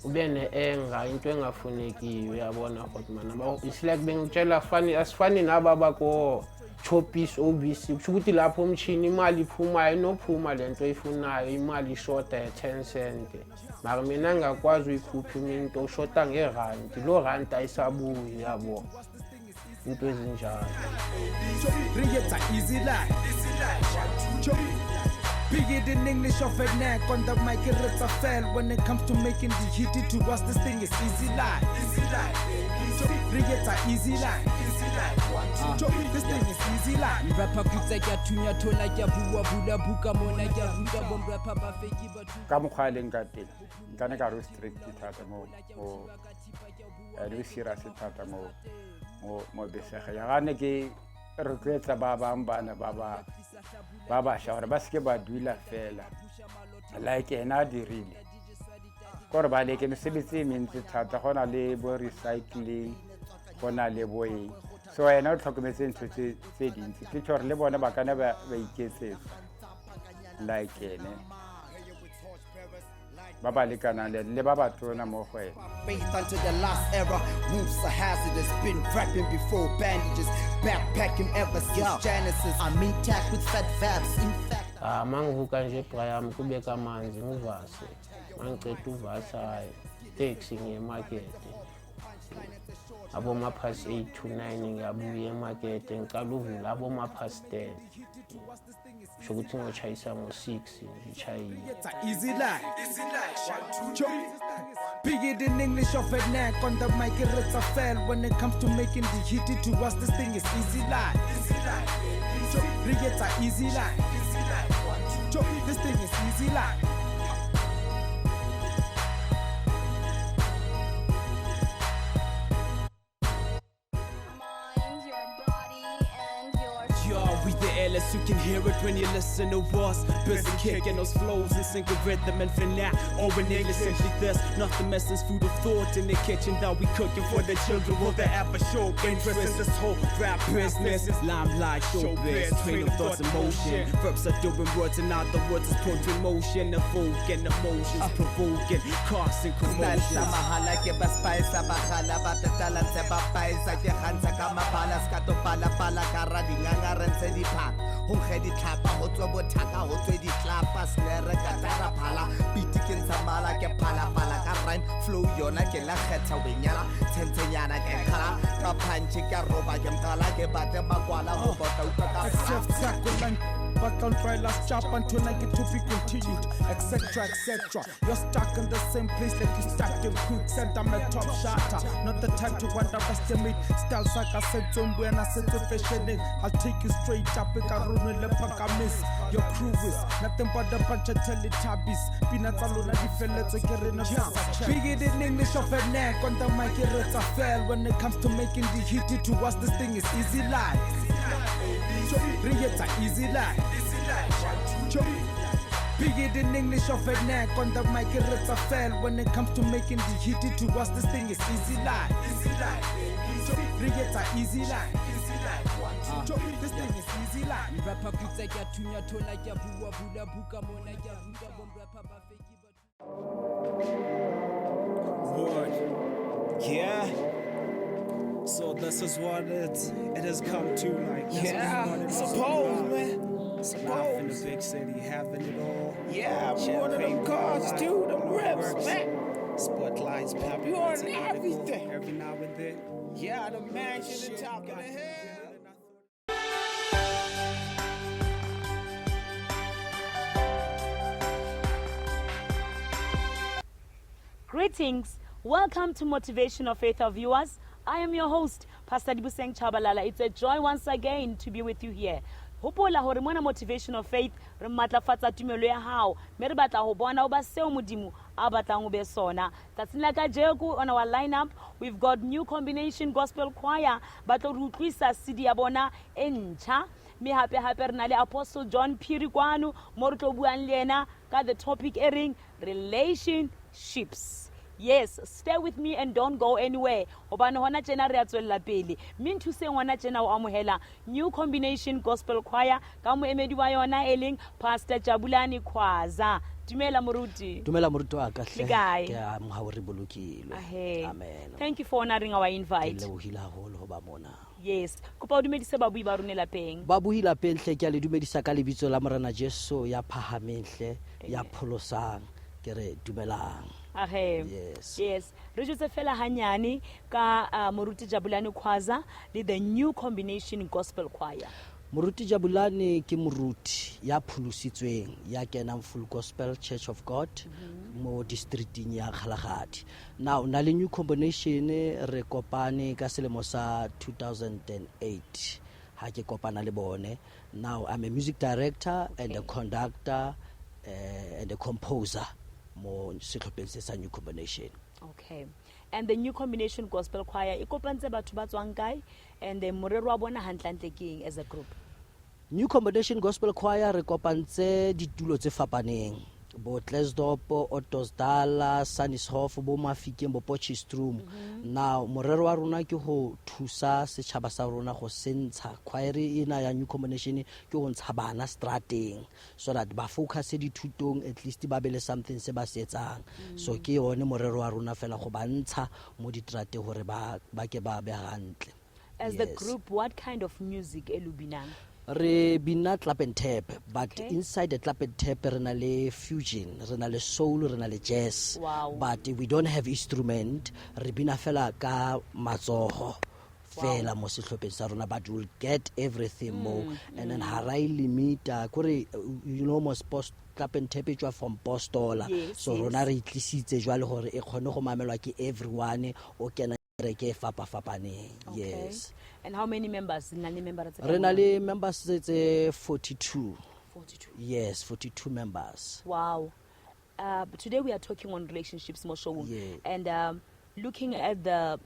ube ne-enga into engafunekiyo uyabona hotman it's like bengitshela asifani nabo abako-chopis obc kusho ukuthi lapho umshini imali iphumayo inophuma le nto oyifunayo imali ishota ya-10 cent mara mina ngingakwazi uyikhupha into ushota ngerandi loo randi ayisabuyi yabo into ezinjalo Big it in English of a neck on the mic, it's a fail when it comes to making the hit it to us. This thing is easy life. Bring it a easy life. This thing is easy life. Rapper kutsa ya tunya tona ya bua bula buka mona ya ruta bom rapper ba fake ba ka mokgwa leng ka teng nkane ka re strict thata mo re serious thata mo besega ya gane ke rotloetsa ba bang bana ba bašwa gore ba seke ba dula fela like ena a dirile kore ba leke mesebetsi e mentsi thata go na le bo recycling go na le boeng so ena o tlhokometse ntho tse dintsi ke tšore le bone ba kana ba iketsetsa like ene ba ba lekanang le ba ba tona mo go ena Faith until the last era. Moves are hazardous. Been rapping before bandages. Backpacking ever since Genesis. I'm intact with fat vibes. In fact, mangivuka nje Brian kubeka amanzi ngivase mangiceda uvasa hayi taxi ngemarket aboma past 8 to 9 ngiyabuya emakete ngiqala uvula aboma past 10 sho ukuthi ngochayisa ngo6 ngichayile. It's an easy life. Big it in English off at neck on the mic, it's a fail when it comes to making the hit it to us. This thing is easy life. Big it's an easy life. This thing is easy life. We the illest, you can hear it when you listen to us. Busy kicking those flows in sync with rhythm and finale. Or in English, simply this. Nothing messes food of thought in the kitchen that we cooking for the children. Will they ever show interest in this whole rap business? Limelight, showbiz, train of thoughts in motion. Verbs are doing words and other words is put in motion. Evoking emotions, provoking, causing commotion. Ho khedi tlhapa ho tswa bothaka ho tswe di tlapa snare ka tara phala beat ke ntsamala ke phala ka rhyme flow yona ke la khetha wenyala tshentsenyana ke khala ka punch ke roba ke mqala ke bate makwala ho bota utlwa ka but don't try last chop until I get to be continued, etc. etc. You're stuck in the same place like you stuck in quicksand. I'm a top shotter, not the type to underestimate. Styles like I said, when I said to fashioning, I'll take you straight up. Your crew is nothing but a bunch of Teletubbies. Peanuts alone, I feel let's get in a chance. Big it in English of a neck on the mic, it's a fail. When it comes to making the hit it to us, this thing is easy life. It's an easy life. Big it in English of a neck on the mic, it's a fail. When it comes to making the hit it to us, this thing is easy life. It's an easy life. This thing is easy life. Rapper kutsa kya thunya thola kya bua bula buka mona kya ruka bom rapper ba feki ba. Word. Yeah. So this is what it has come to, like. Yeah, suppose, man. Life in the big city, having it all. Yeah, one of them cars too, them rips, man. Spotlights pop, you on everything. Every now and then. Yeah, the mansion, the top of the hill. Greetings, welcome to Motivation of Faith, our viewers. I am your host, Pastor Dibuseng Chabalala. It's a joy once again to be with you here. Hopola hore mona Motivation of Faith re matlafatsa tumelo ya hao me re batla ho bona o ba seo modimo a batlang o be sona. Tsatsing la kajeko on our lineup we've got New Combination Gospel Choir ba tlo re utlwisa CD ya bona e ntjha me hape re na le Apostle John Phirikwano mo re tlo buang le ena ka the topic airing relationships. Yes, stay with me and don't go anywhere. Hobane hona tjena re a tswella pele. Mme nthuse ngwana tjena o amohela New Combination Gospel Choir ka moemedi wa yona eleng Pastor Jabulani Khwaza. Dumela moruti. Dumela moruti wa ka hle. Ke a mo ha re bolokilwe. Amen. Thank you for honoring our invite. Le bohila haholo ho ba mona. Yes, kopa o dumedise ba bui ba rone lapeng. Ba bui lapeng hle ke a le dumedisa ka lebitso la morena Jesu ya phahameng hle ya pholosang ke re dumelang. Yes. Re jotse fela hanyane ka moruti Jabulani Khwaza le the New Combination Gospel Choir. Moruti Jabulani ke moruti ya phulusitsweng ya kenang Full Gospel Church of God mo districting ya Kgalagadi. Now na le New Combination re kopane ka selemo sa 2008 ha ke kopana le bone. Now I'm a music director and a conductor and a composer. More setlhopheng New Combination. Okay. And the New Combination Gospel Choir e kopantse batho ba tswang kae and the morero wa bona hantlantle keng as a group? New Combination Gospel Choir re kopantse ditulo tse fapaneng bo Klesdorp, Ottosdal, Sannishof, bo Mafikeng, bo Potchefstroom. Now morero wa rona ke ho thusa setjhaba sa rona go sentsha choir ina ya New Combination ke go ntsha bana strateng so that ba focus dithutong at least ba bele something se ba se etsang. So ke yone morero wa rona fela go ba ntsha mo ditrate hore ba ke ba be hantle. As the group, what kind of music elubinang? Re bina clap and tap, but Okay. inside the clap and tap re na le fusion, re na le soul, re na le jazz. Wow. But we don't have instrument. Re bina fela ka matsoho. Fela mo sehlopheng sa rona, but we'll get everything more. And then harai limita kore you know most post clap and tap etswa from postola. Yes, So yes. rona re itlisitse jwale hore e khone go mamelwa ke everyone o kena kereke e fapafapaneng. Okay. Yes. And how many members? Nani members? Re na le members tse 42. 42. Yes, 42 members. Wow. But today we are talking on relationships, Mosho. Yeah. And looking at the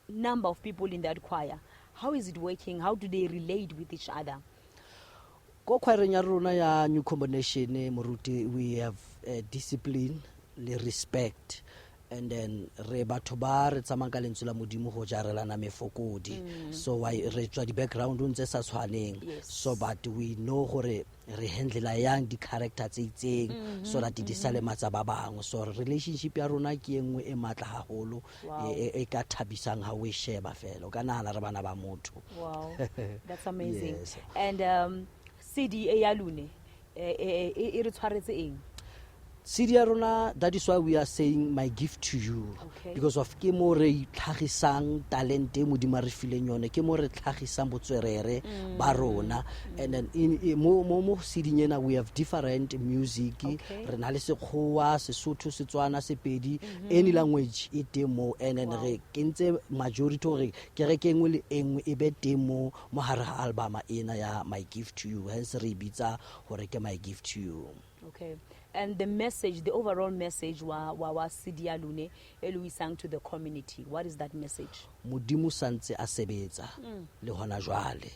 number of people in that choir, how is it working? How do they relate with each other? Ko khwaereng ya rona ya new combination moruti, we have discipline le respect, and then re batho ba re tsamang ka lentswe la modimo go jarelana mefokodi. So why re tswa di background ntse sa tshwaneng. Yes. So but we know gore re handle yang di character tse itseng so that di sale matsa ba bangwe. So relationship ya rona ke engwe e matla haholo e ka thabisang ha we sheba fela o ka nahana re bana ba motho. Wow. That's amazing. Yes. And CD ya lune e re tshwaretse eng? CD ya rona, that is why we are saying my gift to you. Okay. Because of ke mo re tlhagisang talent e modimo re fileng yone, ke mo re tlhagisang botswerere ba rona. And then in mo CD nyena we have different music. Okay. Re na le Sekgowa, Sesotho, Setswana, Sepedi, any language e teng mo. And then re kentse majority hore kereke engwe le engwe e be teng mo hare ha album ena ya my gift to you. Hence re bitsa hore ke my gift to you. Okay. And the message, the overall message wa CD ya lune e sang to the community. What is that message? Modimo santse a sebetsa le hona jwale.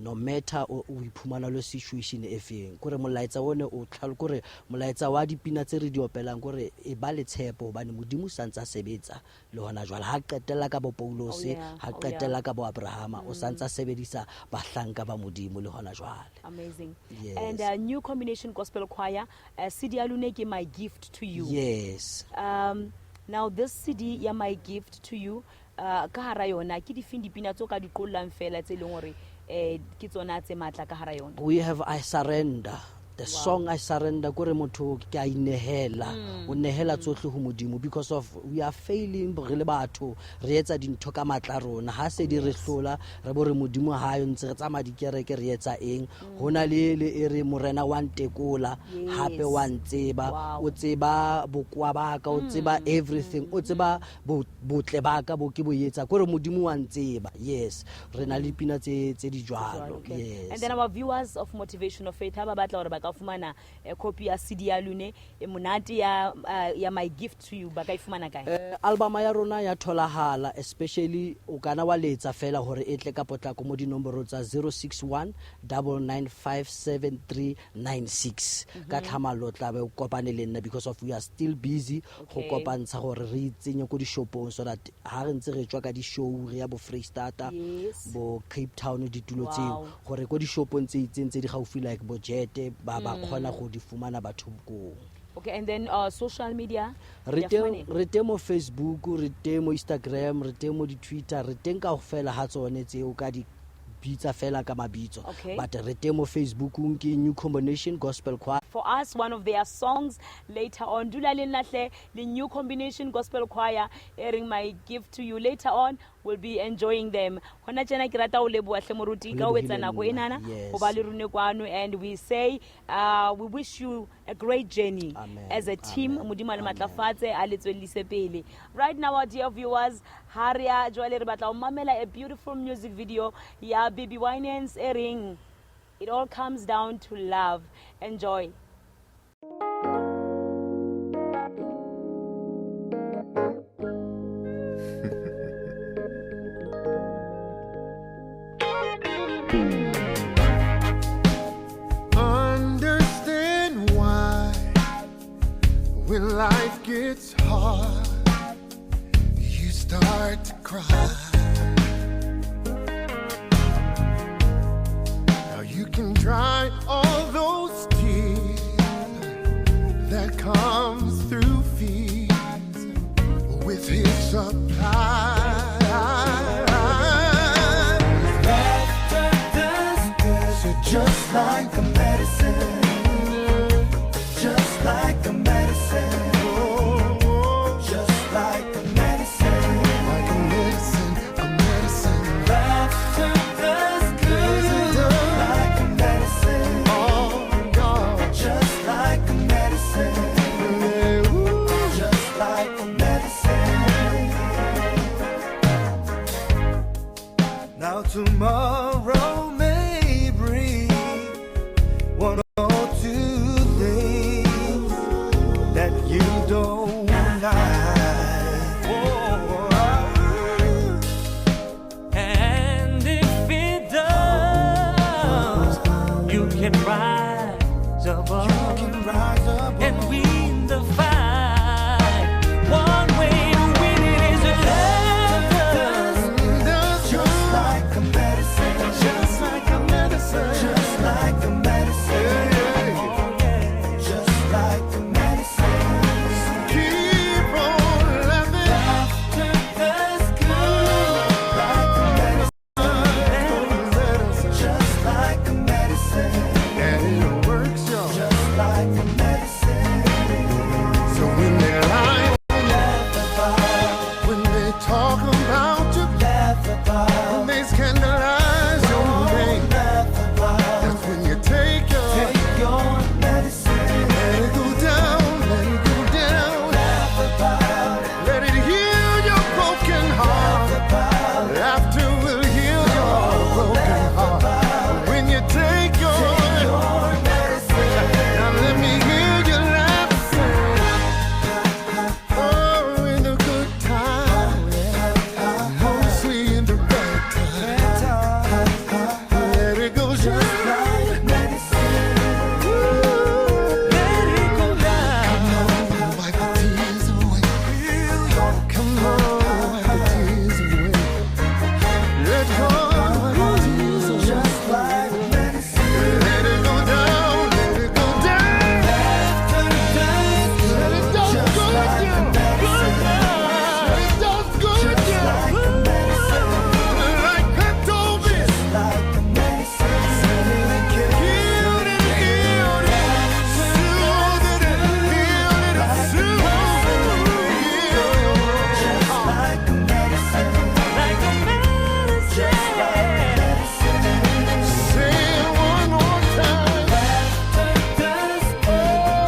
No matter o iphumana le situation e feng, kore molaetsa one o tlhalo kore molaetsa wa dipina tse re di opelang kore e ba le tshepo hobane modimo santse a sebetsa le hona jwale. Ha qetela ka bo Paulos, ha qetela ka bo Abraham, o santse a sebedisa bahlanka ba modimo le hona jwale. Amazing. Yes. And New Combination Gospel Choir, CD ya lune ke my gift to you. Yes. Now this CD ya my gift to you, ka hara yona ke di feng dipina tso ka di qollang fela tse leng hore ke tsona tse matla ka hara yona? We have I Surrender. The song I Surrender kore motho ke a inehela o nehela tsohle ho modimo, because of we are failing re le batho re etsa dintho ka matla rona, ha se di re hlola re bo re modimo ha yo ntse re tsama di kereke re etsa eng. Hona le e re morena wa ntekola hape wa ntseba, o tseba bokwa ba ka, o tseba everything, o tseba botle ba ka bo ke bo etsa kore modimo wa ntseba. Yes, re na le pina tse di jwalo. Okay. Yes. And then our viewers of Motivation of Faith ha ba batla hore ba ka fumana copy ya CD ya lune e monate ya my gift to you, ba ka ifumana kae? Album ya rona ya tholahala, especially o kana wa letsa fela hore e tle ka potlako mo dinomoro tsa 061 995 7396 ka tlhamalo tla be o kopane le nna, because of we are still busy go kopantsha gore re itsenye ko di shopong, so that ha re ntse re tswa ka di show re ya bo Freestata, bo Cape Town, ditulo tseo gore ko di shopong tse itseng tse di gaufi like bo Jete ba khona go di fumana batho go. Okay, and then social media? Re teng mo Facebook, re teng mo Instagram, re teng mo di Twitter, re teng ka fela ha tsone tse o ka di bitsa fela ka mabitso. But re teng mo Facebook ke New Combination Gospel Choir. For us, one of their songs later on, Dula Linlahle, the New Combination Gospel Choir, airing my gift to you. Later on, we'll be enjoying them. Hona tjena ke rata o leboha hle moruti ka o etsa nako enana ho ba le rune kwano, and we say we wish you a great journey. As a team. Modimo le matlafatse a le tswellise pele. Right now, our dear viewers, haria jwale re batla o mamela a beautiful music video ya Baby Winans airing It All Comes Down to Love. Enjoy. Understand why when life gets hard you start to cry. Now you can dry all those tears that comes through fears with his supply. Laughter does good. like a medicine, just like a medicine, just like a medicine, like a medicine, a medicine. laughter does good, like a medicine, Oh God, just like a medicine, yeah, ooh. just like a medicine. Now tomorrow may bring one or two things that you don't like. And if it does, you can rise above, and win the fight. One way to win it is love. Just like a medicine, just like a medicine, just like a medicine, just like a medicine. Keep on laughing, Laughter does good, like a medicine, just like a medicine, and it works, y'all. just like a medicine. So when they lie, Laugh about, when they talk about you, laugh about, when they scandalize your name, laugh about. that's when you take your Take your medicine, let it go down, let it go down. laugh about it, Let it heal your broken heart. laugh about it, Laughter will heal your broken heart. When you take your medicine. now let me hear you laugh. Oh, in the good time, mostly in the bad time. Let it go just like Medicine, let it go down. wipe the tears away. Come on, wipe the tears away. Let go, wipe the tears away. Just like medicine. Let it go down, let it go down. Laughter does Let it does just good like down. medicine. Let it does good Just down. like medicine. Like Pnwtv. Like medicine. Healed it, healed it. Soothed it, healed it, soothed it. Just like medicine. Like a medicine. Say it one more time. Laughter does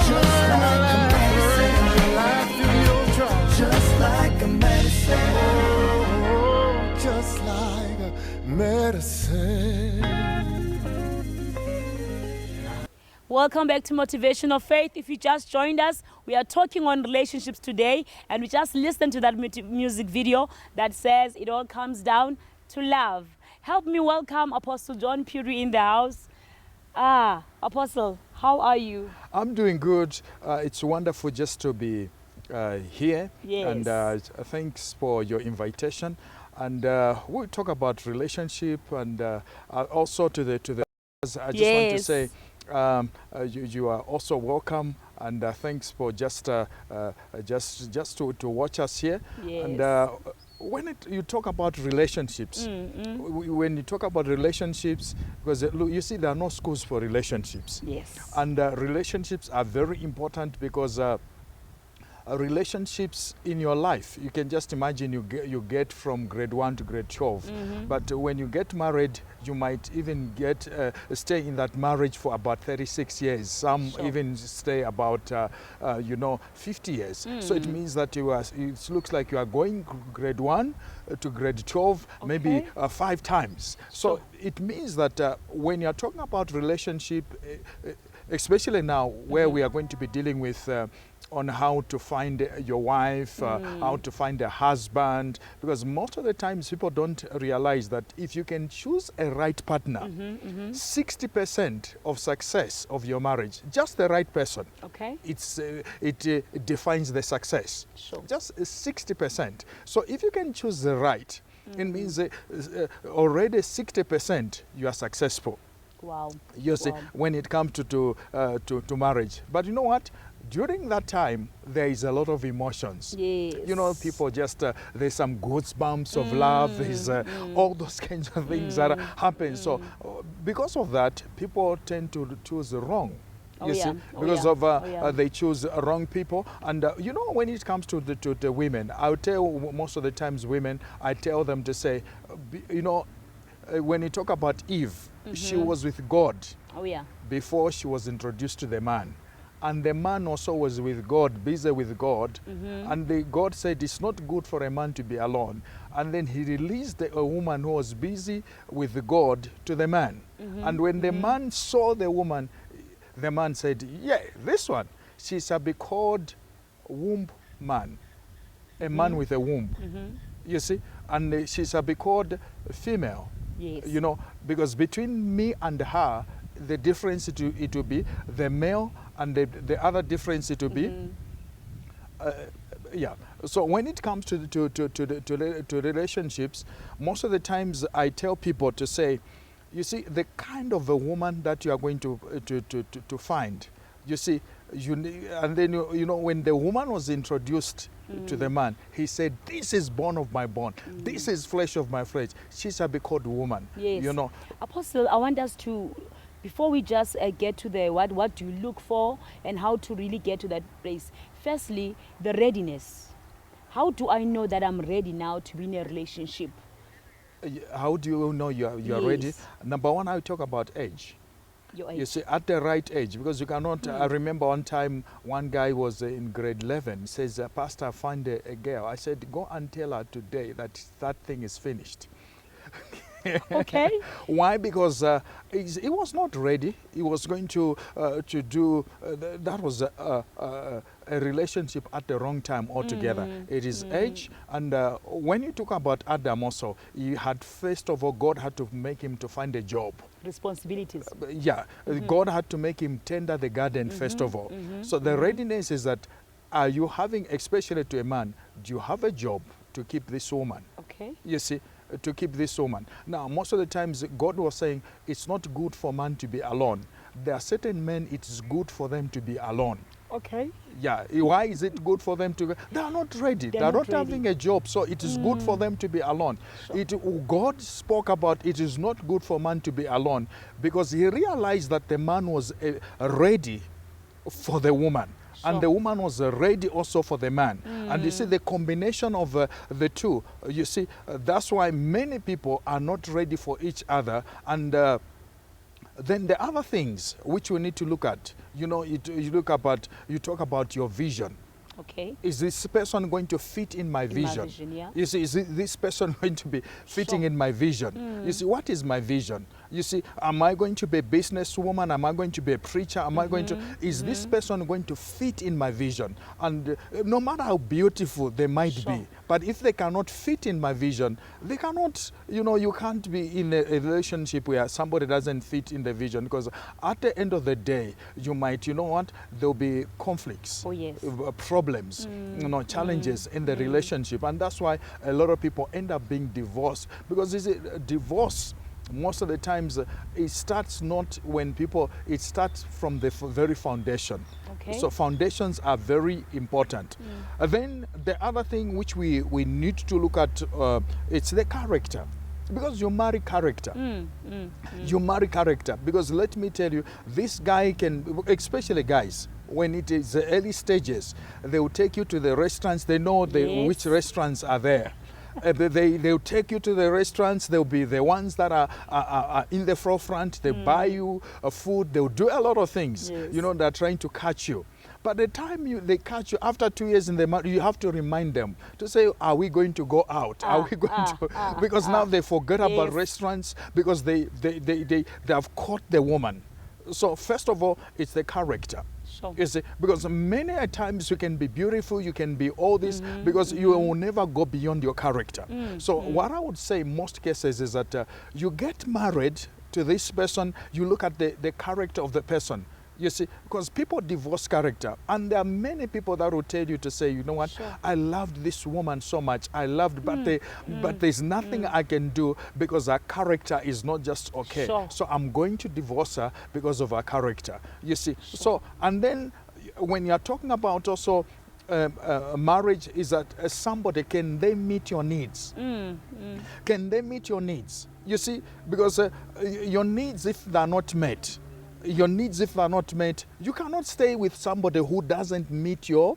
just like a medicine. Life in your drum. Just like a medicine. Oh, just like a medicine. Welcome back to Motivation of Faith. If you just joined us, we are talking on relationships today, and we just listened to that music video that says it all comes down to love. Help me welcome Apostle John Puri in the house. Apostle, how are you? I'm doing good. It's wonderful just to be here. Yes. And thanks for your invitation. And we'll talk about relationship and also to the. I just want to Yes. say you are also welcome. And thanks for just to watch us here. Yes. And when you talk about relationships, when you talk about relationships, because look, you see, there are no schools for relationships. Yes. And relationships are very important because relationships in your life, you can just imagine you get from grade 1 to grade 12. But when you get married, you might even stay in that marriage for about 36 years. Some even stay about 50 years. So it means that it looks like you are going grade 1 to grade 12 maybe 5 times. So it means that when you're talking about relationship, especially now where we are going to be dealing with on how to find your wife, how to find a husband, because most of the times people don't realize that if you can choose a right partner, 60% of success of your marriage, just the right person, it defines the success. Sure. Just 60%. So if you can choose the right, it means already 60% you are successful. Wow. You see, when it comes to marriage. But you know what? during that time, there is a lot of emotions. Yes. You know, people just, there's some goosebumps of love, there's all those kinds of things that happen. So because of that, people tend to choose wrong. You see, because of they choose wrong people. And you know, when it comes to the women, I'll tell most of the times women, I tell them to say, you know, when you talk about Eve, she was with God before she was introduced to the man. And the man also was with God, busy with God. And God said it's not good for a man to be alone. And then he released a woman who was busy with God to the man. And when the man saw the woman, the man said, yeah, this one, she shall be called womb man, a man with a womb. You see? And she shall be called female. Yes. You know, because between me and her, the difference it will be the male, and the other difference it will be, yeah. So when it comes to relationships, most of the times I tell people to say, you see, the kind of a woman that you are going to find, you see, and then you know, when the woman was introduced to the man, he said, this is bone of my bone, this is flesh of my flesh, she shall be called woman. Yes. You know, Apostle, I want us to, before we just get to the what do you look for and how to really get to that place, firstly, the readiness. How do I know that I'm ready now to be in a relationship? how do you know you are ready? Number one, I talk about age. Your age. You see, at the right age, because you cannot, I remember one time, one guy was in grade 11, says, Pastor, I found a girl. I said, go and tell her today that that thing is finished. Okay. Why? Because he was not ready. He was going to do, that was a relationship at the wrong time altogether. It is age. And when you talk about Adam also, he had, first of all, God had to make him to find a job. Responsibilities. God had to make him tender the garden first of all. So the readiness is that, are you having, especially to a man, do you have a job to keep this woman? Okay. You see, to keep this woman. Now, most of the times, God was saying, it's not good for man to be alone. There are certain men, it's good for them to be alone. Okay. Yeah, why is it good for them to? They are not ready. They are not having a job, so it is good for them to be alone. God spoke about it is not good for man to be alone because he realized that the man was ready for the woman. And the woman was ready also for the man. And you see the combination of the two, you see, that's why many people are not ready for each other. And then the other things which we need to look at, you know, you talk about your vision. Okay. Is this person going to fit in my vision? My vision, yeah. You see, is this person going to be fitting in my vision? You see, what is my vision? You see, am I going to be a businesswoman? Am I going to be a preacher? Am I going to, is this person going to fit in my vision? And no matter how beautiful they might be, but if they cannot fit in my vision, they cannot, you know, you can't be in a relationship where somebody doesn't fit in the vision, because at the end of the day, you might, you know what, there'll be conflicts, problems, you know, challenges in the relationship. And that's why a lot of people end up being divorced, because divorce, most of the times it starts not when people, it starts from the very foundation. Okay. So foundations are very important. Then the other thing which we need to look at, it's the character. Because you marry character. You marry character. Because let me tell you, this guy can, especially guys, when it is the early stages, they will take you to the restaurants. They know which restaurants are there. They'll take you to the restaurants. They'll be the ones that are in the forefront. They buy you food. They'll do a lot of things. You know, they're trying to catch you. But the time they catch you, after 2 years in the marriage, you have to remind them to say, are we going to go out? Are we going to? Because now they forget about restaurants because they have caught the woman. So first of all, it's the character. You see, because many a times you can be beautiful, you can be all this, because you will never go beyond your character. So what I would say in most cases is that you get married to this person, you look at the character of the person. You see, because people divorce character. And there are many people that will tell you to say, you know what, I loved this woman so much. I loved, but there's nothing I can do because her character is not just okay. So I'm going to divorce her because of her character. You see, so, and then when you're talking about also marriage, is that somebody, can they meet your needs? Can they meet your needs? You see, because your needs, if they're not met, you cannot stay with somebody who doesn't meet your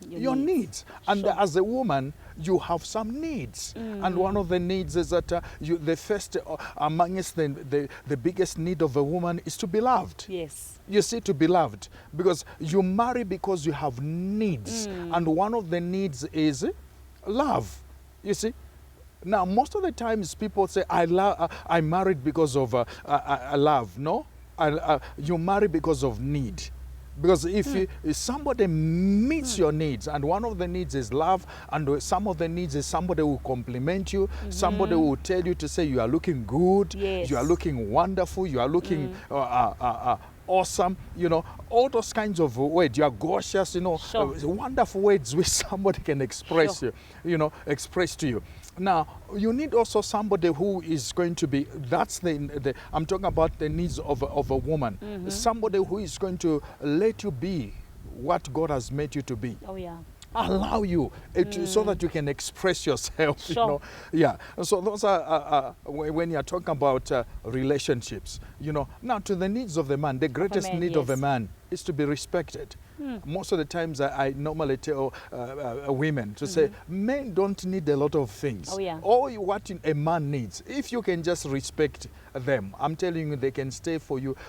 needs. And as a woman, you have some needs. And one of the needs is that the first, amongst the biggest need of a woman is to be loved. Yes. You see, to be loved. Because you marry because you have needs. And one of the needs is love. You see? Now, most of the times people say, I married because of love. No? You marry because of need. Because if somebody meets your needs, and one of the needs is love, and some of the needs is somebody who will compliment you, somebody who will tell you to say you are looking good, you are looking wonderful, you are looking awesome, you know, all those kinds of words. You are gorgeous, you know, wonderful words which somebody can express express to you. Now, you need also somebody who is going to be, that's the I'm talking about the needs of a woman. Somebody who is going to let you be what God has made you to be. Oh, yeah. Allow you so that you can express yourself. You know? Yeah. So those are when you are talking about relationships. You know. Now, to the needs of the man, the greatest need of a man is to be respected. Most of the times I normally tell women to say, men don't need a lot of things. Oh, yeah. All what a man needs, if you can just respect them, I'm telling you, they can stay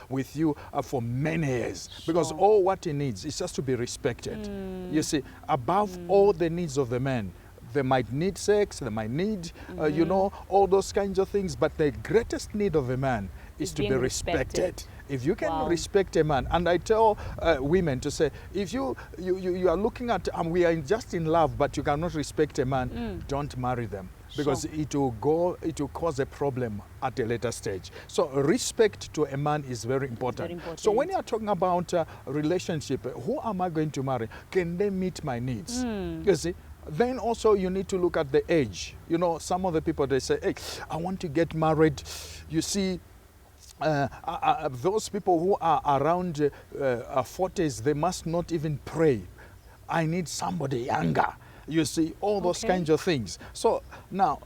with you for many years. Because all what he needs is just to be respected. You see, above all the needs of the man, they might need sex, they might need, you know, all those kinds of things. But the greatest need of a man is to be respected. If you can respect a man, and I tell women to say, if you are looking at, we are just in love, but you cannot respect a man, don't marry them. Because it will cause a problem at a later stage. So respect to a man is very important. So when you are talking about relationship, who am I going to marry? Can they meet my needs? You see? Then also you need to look at the age. You know, some of the people, they say, hey, I want to get married. You see, those people who are around 40s, they must not even pray. I need somebody younger. You see, all those kinds of things. So now,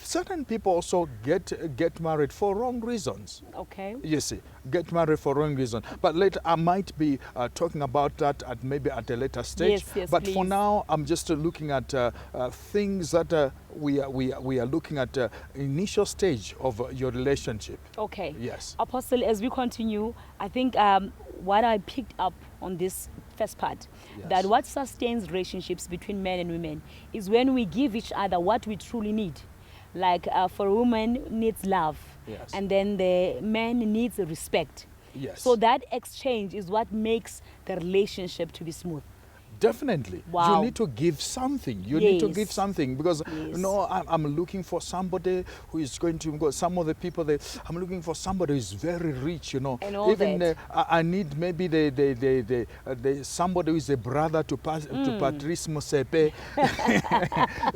certain people also get married for wrong reasons. Okay. You see, get married for wrong reasons. But later, I might be talking about that maybe at a later stage. Yes, but please. For now, I'm just looking at things that we are looking at initial stage of your relationship. Okay. Yes. Apostle, as we continue, I think what I picked up on this first part, that what sustains relationships between men and women is when we give each other what we truly need. Like for a woman needs love, and then the man needs respect. Yes. So that exchange is what makes the relationship to be smooth. Definitely. Wow. You need to give something. You need to give something because, you know, I'm looking for somebody who is going to go. Some of the people, I'm looking for somebody who is very rich, you know. And all even I need maybe somebody who is a brother to Patrice Mosepe.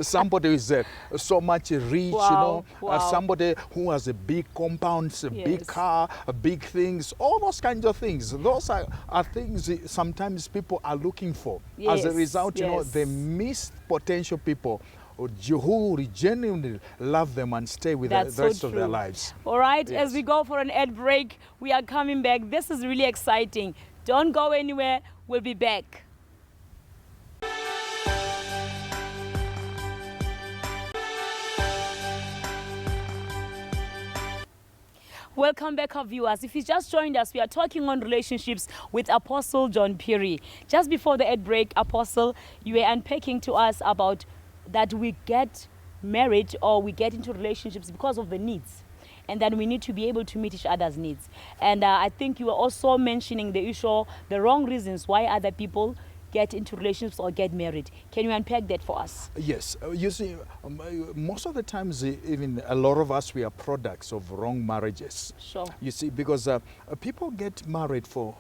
Somebody who is so much rich, you know. Somebody who has a big compound, a big car, big things, all those kinds of things. Those are things sometimes people are looking for. As a result, you know, they miss potential people who genuinely love them and stay with the rest of their lives. All right, as we go for an ad break, we are coming back. This is really exciting. Don't go anywhere. We'll be back. Welcome back, our viewers. If you just joined us, we are talking on relationships with Apostle John Phiri. Just before the ad break, Apostle, you were unpacking to us about that we get married or we get into relationships because of the needs, and that we need to be able to meet each other's needs. And I think you were also mentioning the issue, the wrong reasons why other people get into relationships or get married. Can you unpack that for us? Yes. You see, most of the times, even a lot of us, we are products of wrong marriages. Sure. You see, because people get married for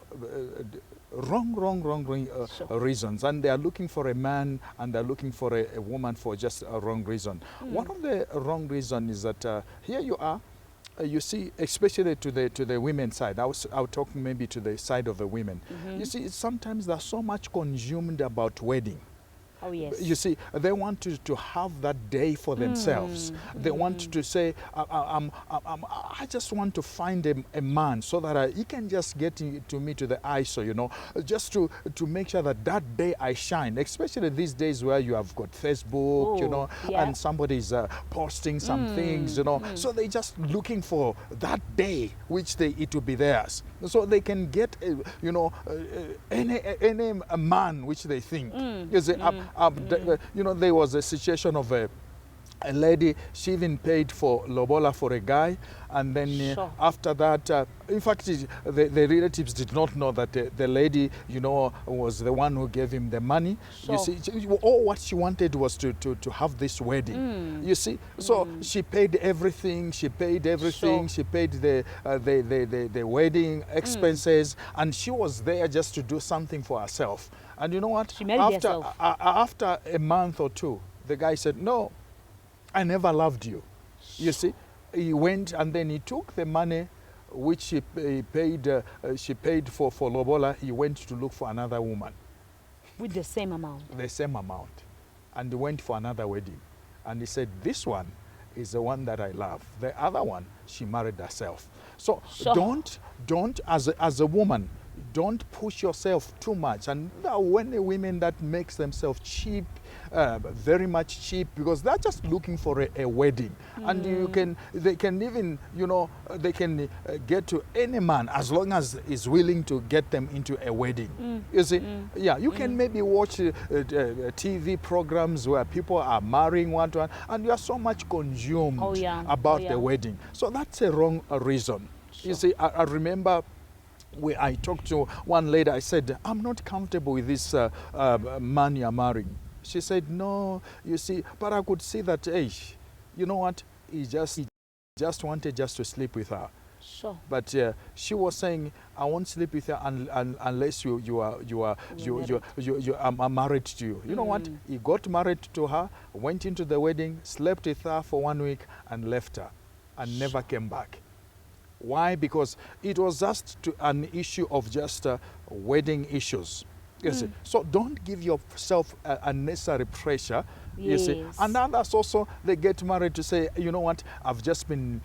wrong reasons, and they are looking for a man and they're looking for a woman for just a wrong reason. One of the wrong reasons is that here you are, you see, especially to the women's side, I was talking maybe to the side of the women. You see, sometimes they're so much consumed about wedding. Oh, yes. You see, they want to have that day for themselves. They want to say, I just want to find a man so that he can just get to me to the ISO, you know, just to make sure that that day I shine, especially these days where you have got Facebook, you know, and somebody's posting some things, you know. So they're just looking for that day which it will be theirs. So they can get, you know, any man which they think. You see, you know, there was a situation of a lady, she even paid for lobola for a guy, and then after that, in fact, the relatives did not know that the lady, you know, was the one who gave him the money. You see, all what she wanted was to have this wedding. You see, so she paid everything. She paid everything. She paid the wedding expenses, and she was there just to do something for herself. And you know what? She married herself. After a month or two, the guy said, "No, I never loved you." You see, he went and then he took the money which she paid for lobola. He went to look for another woman. With the same amount? The same amount. And he went for another wedding. And he said, "This one is the one that I love. The other one, she married herself." So don't, as a woman, don't push yourself too much. And when the women that makes themselves cheap, very much cheap, because they're just looking for a wedding. And they can even, you know, they can get to any man as long as is willing to get them into a wedding. You see, you can maybe watch TV programs where people are marrying one to one, and you are so much consumed about the wedding. So that's a wrong reason. You see, I remember I talked to one lady. I said, "I'm not comfortable with this man you're marrying." She said, "No, you see, but I could see that, hey, you know what? He just wanted just to sleep with her." But she was saying, "I won't sleep with her unless I'm married to you." You know what? He got married to her, went into the wedding, slept with her for 1 week, and left her, and never came back. Why? Because it was just an issue of just wedding issues. Yes. So don't give yourself unnecessary pressure. You see. And others also, they get married to say, "You know what, I've just been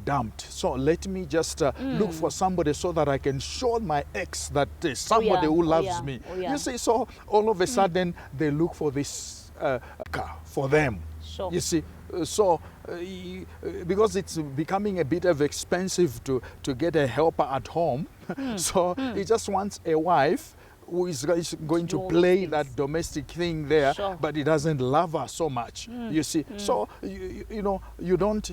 dumped. So let me just look for somebody so that I can show my ex that there's somebody who loves me." You see, so all of a sudden they look for this car for them. You see. So, because it's becoming a bit of expensive to get a helper at home, so he just wants a wife who is going to play that domestic thing there, but he doesn't love her so much. You see, so you know, you don't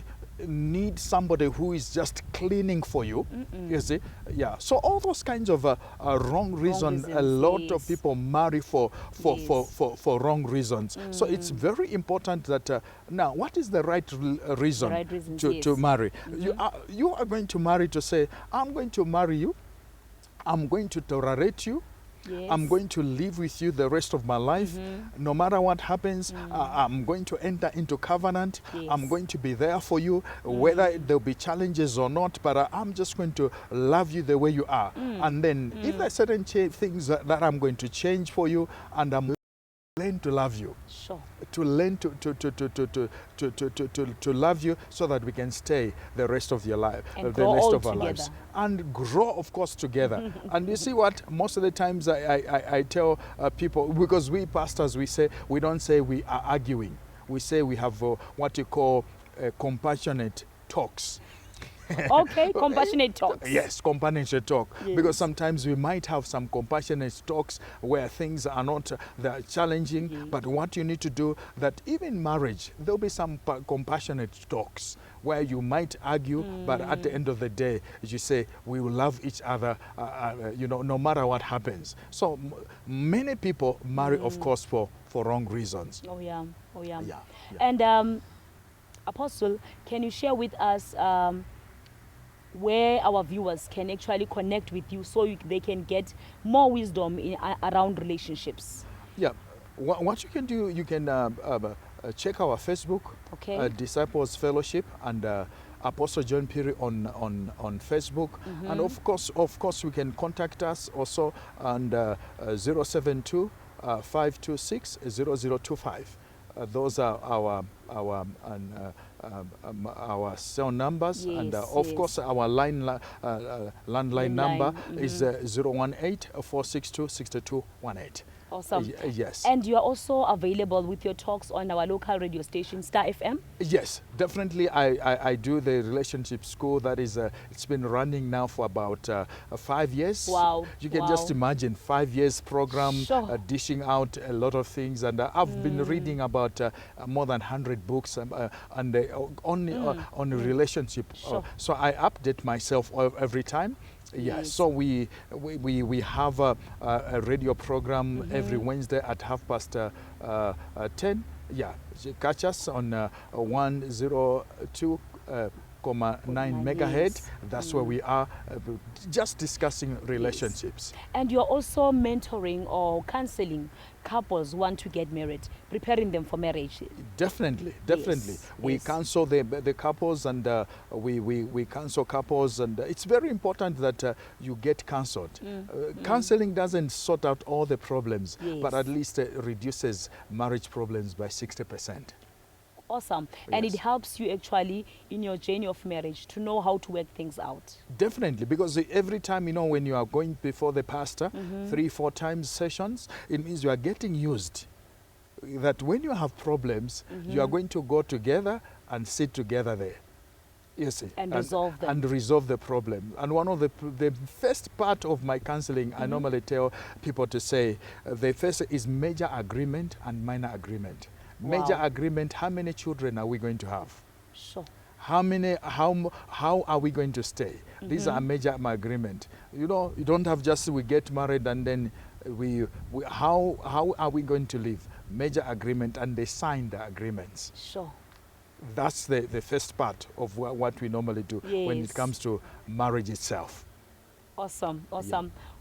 need somebody who is just cleaning for you. You see, so all those kinds of wrong reasons, a lot of people marry for wrong reasons. So it's very important that now, what is the right reason to marry? You are going to marry to say, "I'm going to marry you, I'm going to tolerate you, I'm going to live with you the rest of my life. No matter what happens, I'm going to enter into covenant. I'm going to be there for you, whether there'll be challenges or not, but I'm just going to love you the way you are." And then if there are certain things that I'm going to change for you, and I'm learn to love you. To learn to love you so that we can stay the rest of your life, the rest of our lives. And grow, of course, together. And you see what? Most of the times I tell people, because we pastors, we say, we don't say we are arguing. We say we have what you call compassionate talks. Okay, compassionate talks. Yes, compassionate talk. Yes. Because sometimes we might have some compassionate talks where things are not that challenging, but what you need to do, that even marriage, there'll be some compassionate talks where you might argue, but at the end of the day, you say, we will love each other, you know, no matter what happens. So many people marry, of course, for wrong reasons. Oh, yeah. And Apostle, can you share with us where our viewers can actually connect with you so they can get more wisdom around relationships? Yeah, what you can do, you can check our Facebook, Disciples Fellowship, and Apostle John Phiri on Facebook. And of course, we can contact us also on 072 526 0025. Those are our cell numbers, and of course our landline number is 018 462 6218. Awesome. Yes. And you are also available with your talks on our local radio station, Star FM? Yes, definitely. I do the relationship school that is, it's been running now for about 5 years. Wow. You can just imagine 5 years program, Sure. dishing out a lot of things. And I've been reading about more than 100 books on relationship. Sure. So I update myself every time. Yeah, Yes. so we have a radio program every Wednesday at 10:30. Yeah, you catch us on 102.9 megahertz. That's where we are, just discussing relationships. And you're also mentoring or counseling couples who want to get married, preparing them for marriage. Definitely. We yes. counsel the couples, and we counsel couples, and it's very important that you get counseled. Counseling doesn't sort out all the problems, but at least reduces marriage problems by 60%. Awesome. And it Yes. helps you actually in your journey of marriage to know how to work things out. Definitely, because every time, when you are going before the pastor, 3-4 times sessions, it means you are getting used. That when you have problems, you are going to go together and sit together there. You see, And resolve them. And resolve the problem. And one of the first part of my counseling, I normally tell people to say, the first is major agreement and minor agreement. Major agreement, how many children are we going to have? Sure. How are we going to stay? These are major agreement. You don't have just we get married and then how are we going to live? Major agreement, and they sign the agreements. Sure. That's the first part of what we normally do when it Yes. comes to marriage itself. Awesome.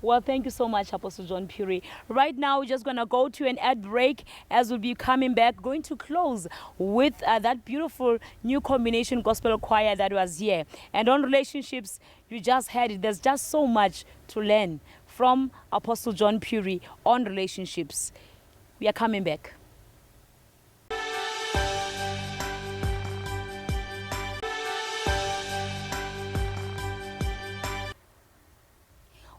Well, thank you so much, Apostle John Phiri. Right now, we're just going to go to an ad break, as we'll be coming back, going to close with that beautiful new combination gospel choir that was here. And on relationships, you just heard it. There's just so much to learn from Apostle John Phiri on relationships. We are coming back.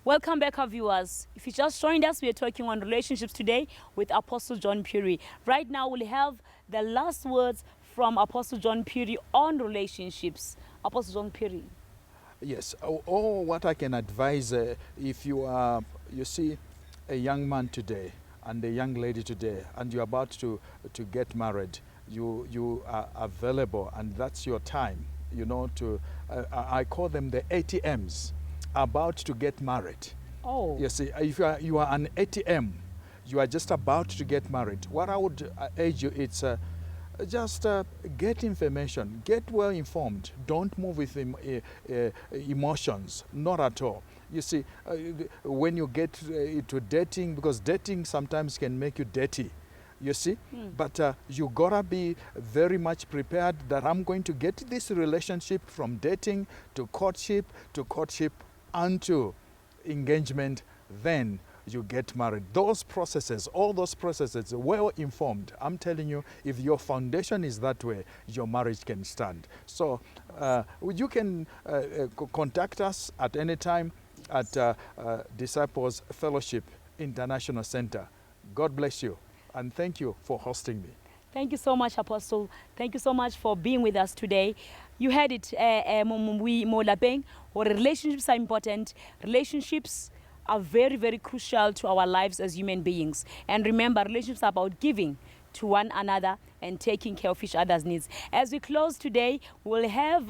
Welcome back, our viewers. If you just joined us, we are talking on relationships today with Apostle John Phiri. Right now, we'll have the last words from Apostle John Phiri on relationships. Apostle John Phiri. Yes. What I can advise, if you see a young man today and a young lady today, and you're about to get married, you are available, and that's your time. I call them the ATMs. About to get married. Oh. You see, if you are an ATM, you are just about to get married. What I would urge you, it's just get information, get well informed. Don't move with emotions, not at all. You see, when you get into dating, because dating sometimes can make you dirty. You see, but you gotta be very much prepared that I'm going to get this relationship from dating to courtship and to engagement, then you get married. Those processes, all those processes, well informed. I'm telling you, if your foundation is that way, your marriage can stand. So you can contact us at any time at Disciples Fellowship International Center. God bless you, and thank you for hosting me. Thank you so much, Apostle. Thank you so much for being with us today. You heard it, relationships are important. Relationships are very, very crucial to our lives as human beings. And remember, relationships are about giving to one another and taking care of each other's needs. As we close today, we'll have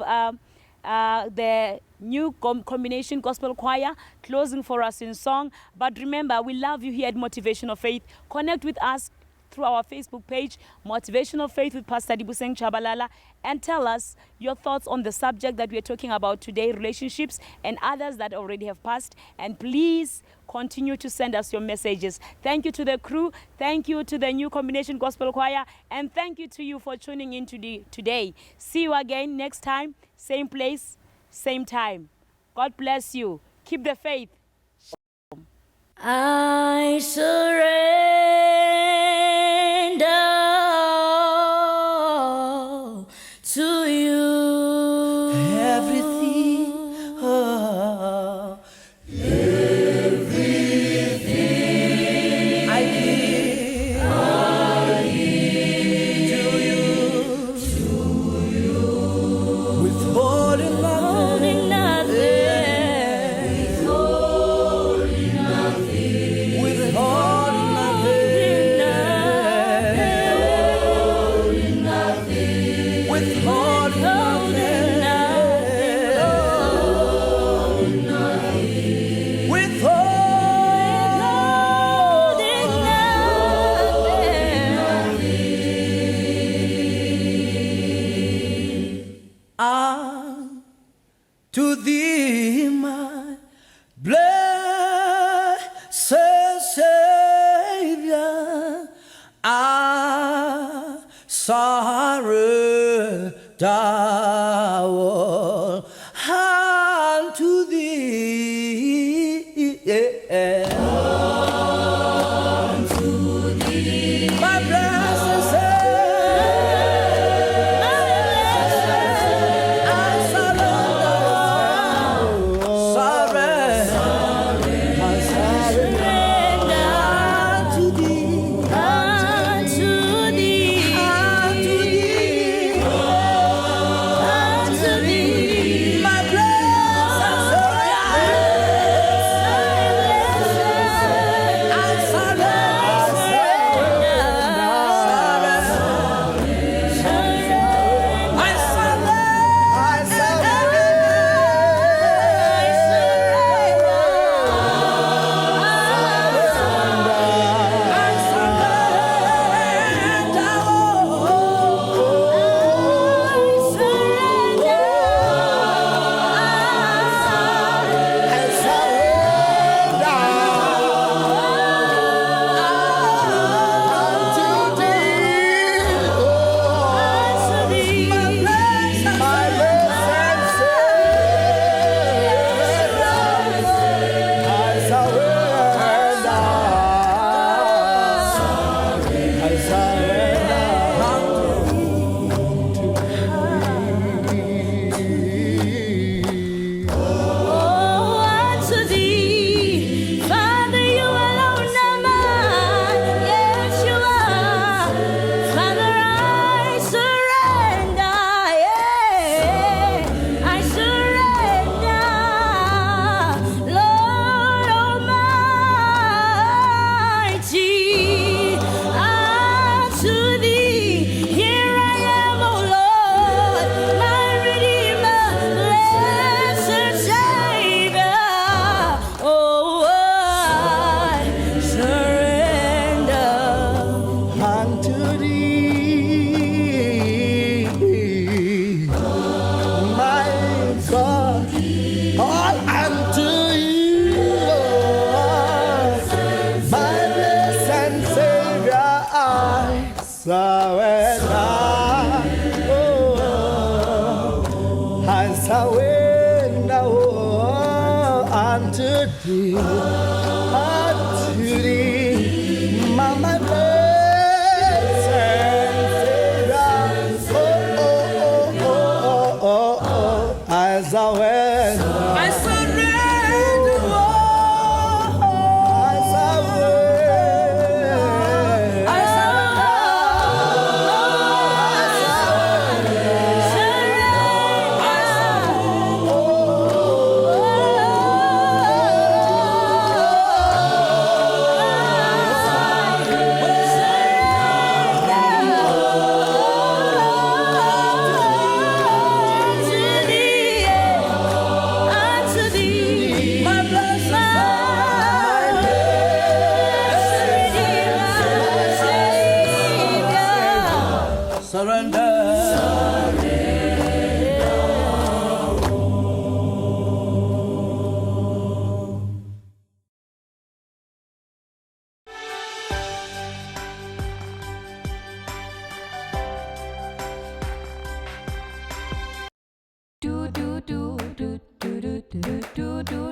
the new combination gospel choir closing for us in song. But remember, we love you here at Motivation of Faith. Connect with us through our Facebook page, Motivational Faith with Pastor Dibuseng Chabalala, and tell us your thoughts on the subject that we are talking about today, relationships and others that already have passed. And please continue to send us your messages. Thank you to the crew. Thank you to the New Combination Gospel Choir. And thank you to you for tuning in today. See you again next time, same place, same time. God bless you. Keep the faith. I surrender to you everything, oh, everything I give to you, withholding nothing. To thee, my blessed Savior, I surrender all unto thee. Unto thee, my blessed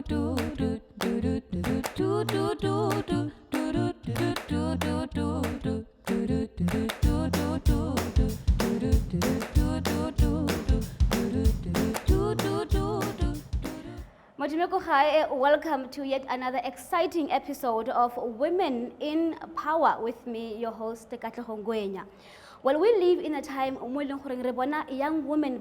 Modimeko Khai, welcome to yet another exciting episode of Women in Power with me, your host, Katlego Ngwenya. Well, we live in a time when young women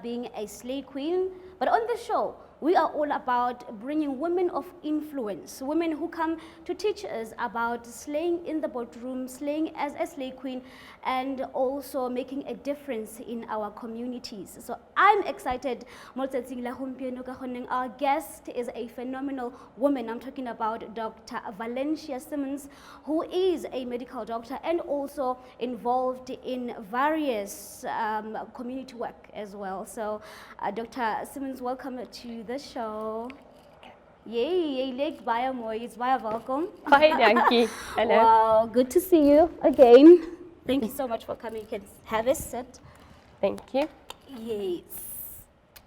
being a slay queen, but on the show, we are all about bringing women of influence, women who come to teach us about slaying in the boardroom, slaying as a slay queen, and also making a difference in our communities. So I'm excited. Our guest is a phenomenal woman. I'm talking about Dr. Valencia Simmons, who is a medical doctor and also involved in various community work as well. So Dr. Simmons, welcome to the show. Yay, leg via Moy, via welcome. Hi, Yankee. Hello. Wow, good to see you again. Thank you so much for coming. You can have a sit. Thank you. Yes.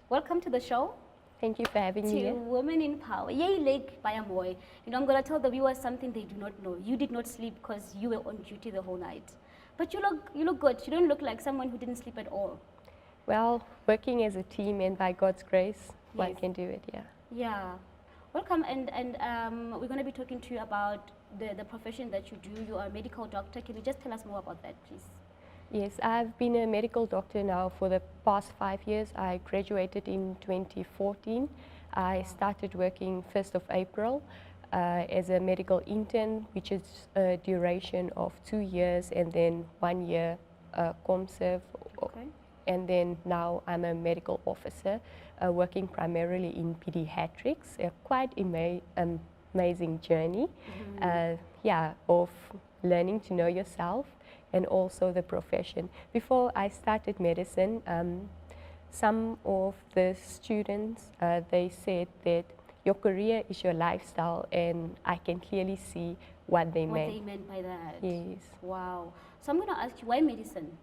Welcome to the show. Thank you for having me. To Women in Power. Yay, leg via Moy. You know, I'm going to tell the viewers something they do not know. You did not sleep because you were on duty the whole night. But you look good. You don't look like someone who didn't sleep at all. Well, working as a team and by God's grace, one Yes. can do it, yeah. Yeah. Welcome, and we're going to be talking to you about the profession that you do. You are a medical doctor. Can you just tell us more about that, please? Yes, I've been a medical doctor now for the past 5 years. I graduated in 2014. I started working 1st of April as a medical intern, which is a duration of 2 years and then 1 year ComServe. Okay. And then now I'm a medical officer working primarily in pediatrics. A quite amazing journey, of learning to know yourself and also the profession. Before I started medicine, some of the students, they said that your career is your lifestyle, and I can clearly see what they meant. What they meant by that. Yes. Wow. So I'm going to ask you, why medicine?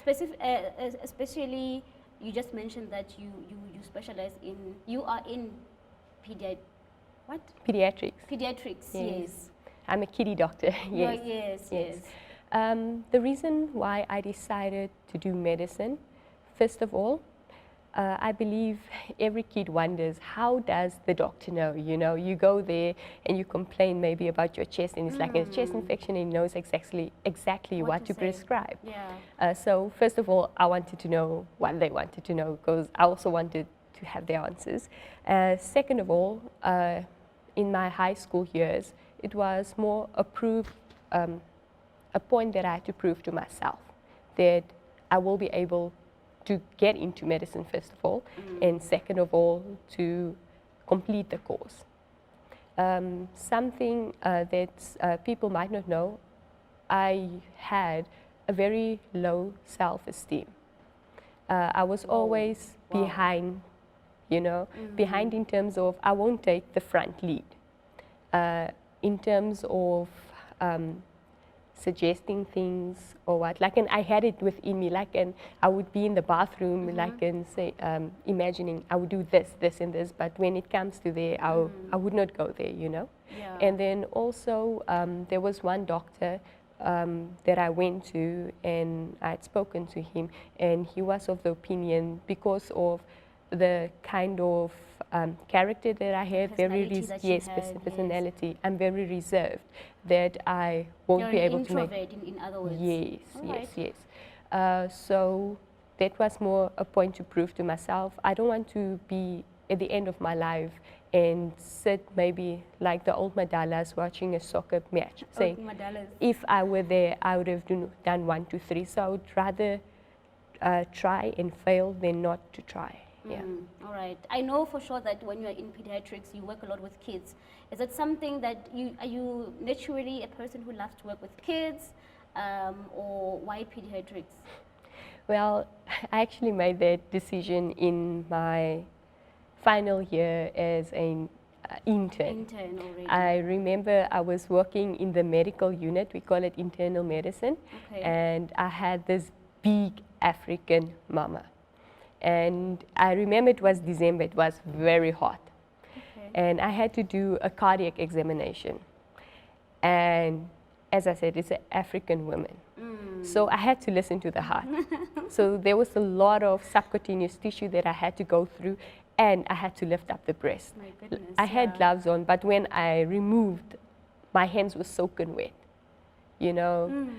Especially, you just mentioned that you specialize in, you are in Pediatrics. Pediatrics, yes. I'm a kiddie doctor, yes. Yes. The reason why I decided to do medicine, first of all, I believe every kid wonders, how does the doctor know? You know, you go there and you complain maybe about your chest, and it's like a chest infection, and he knows exactly what to prescribe. Yeah. So first of all, I wanted to know what they wanted to know, because I also wanted to have the answers. Second of all, in my high school years, it was more a point that I had to prove to myself that I will be able to get into medicine, first of all, and second of all, to complete the course. Something that people might not know, I had a very low self-esteem. I was always behind, behind in terms of I won't take the front lead. In terms of suggesting things or what, and I had it within me, and I would be in the bathroom, and say, imagining I would do this and this, but when it comes to there, I would not go there, Yeah. And then also, there was one doctor that I went to, and I had spoken to him, and he was of the opinion, because of the kind of character that I had, personality. I'm very reserved, that I won't be able to make. In other words. Yes. So that was more a point to prove to myself. I don't want to be at the end of my life and sit maybe like the old Madalas watching a soccer match, saying, if I were there, I would have done 1, 2, 3. So I would rather try and fail than not to try. Yeah. All right. I know for sure that when you are in pediatrics, you work a lot with kids. Is it something that are you naturally a person who loves to work with kids, or why pediatrics? Well, I actually made that decision in my final year as an intern. Already. I remember I was working in the medical unit, we call it internal medicine, and I had this big African mama. And I remember it was December, it was very hot. and I had to do a cardiac examination. And as I said, it's an African woman. So I had to listen to the heart. So there was a lot of subcutaneous tissue that I had to go through, and I had to lift up the breast. My goodness, I had gloves on, but when I removed, my hands were soaking wet, you know.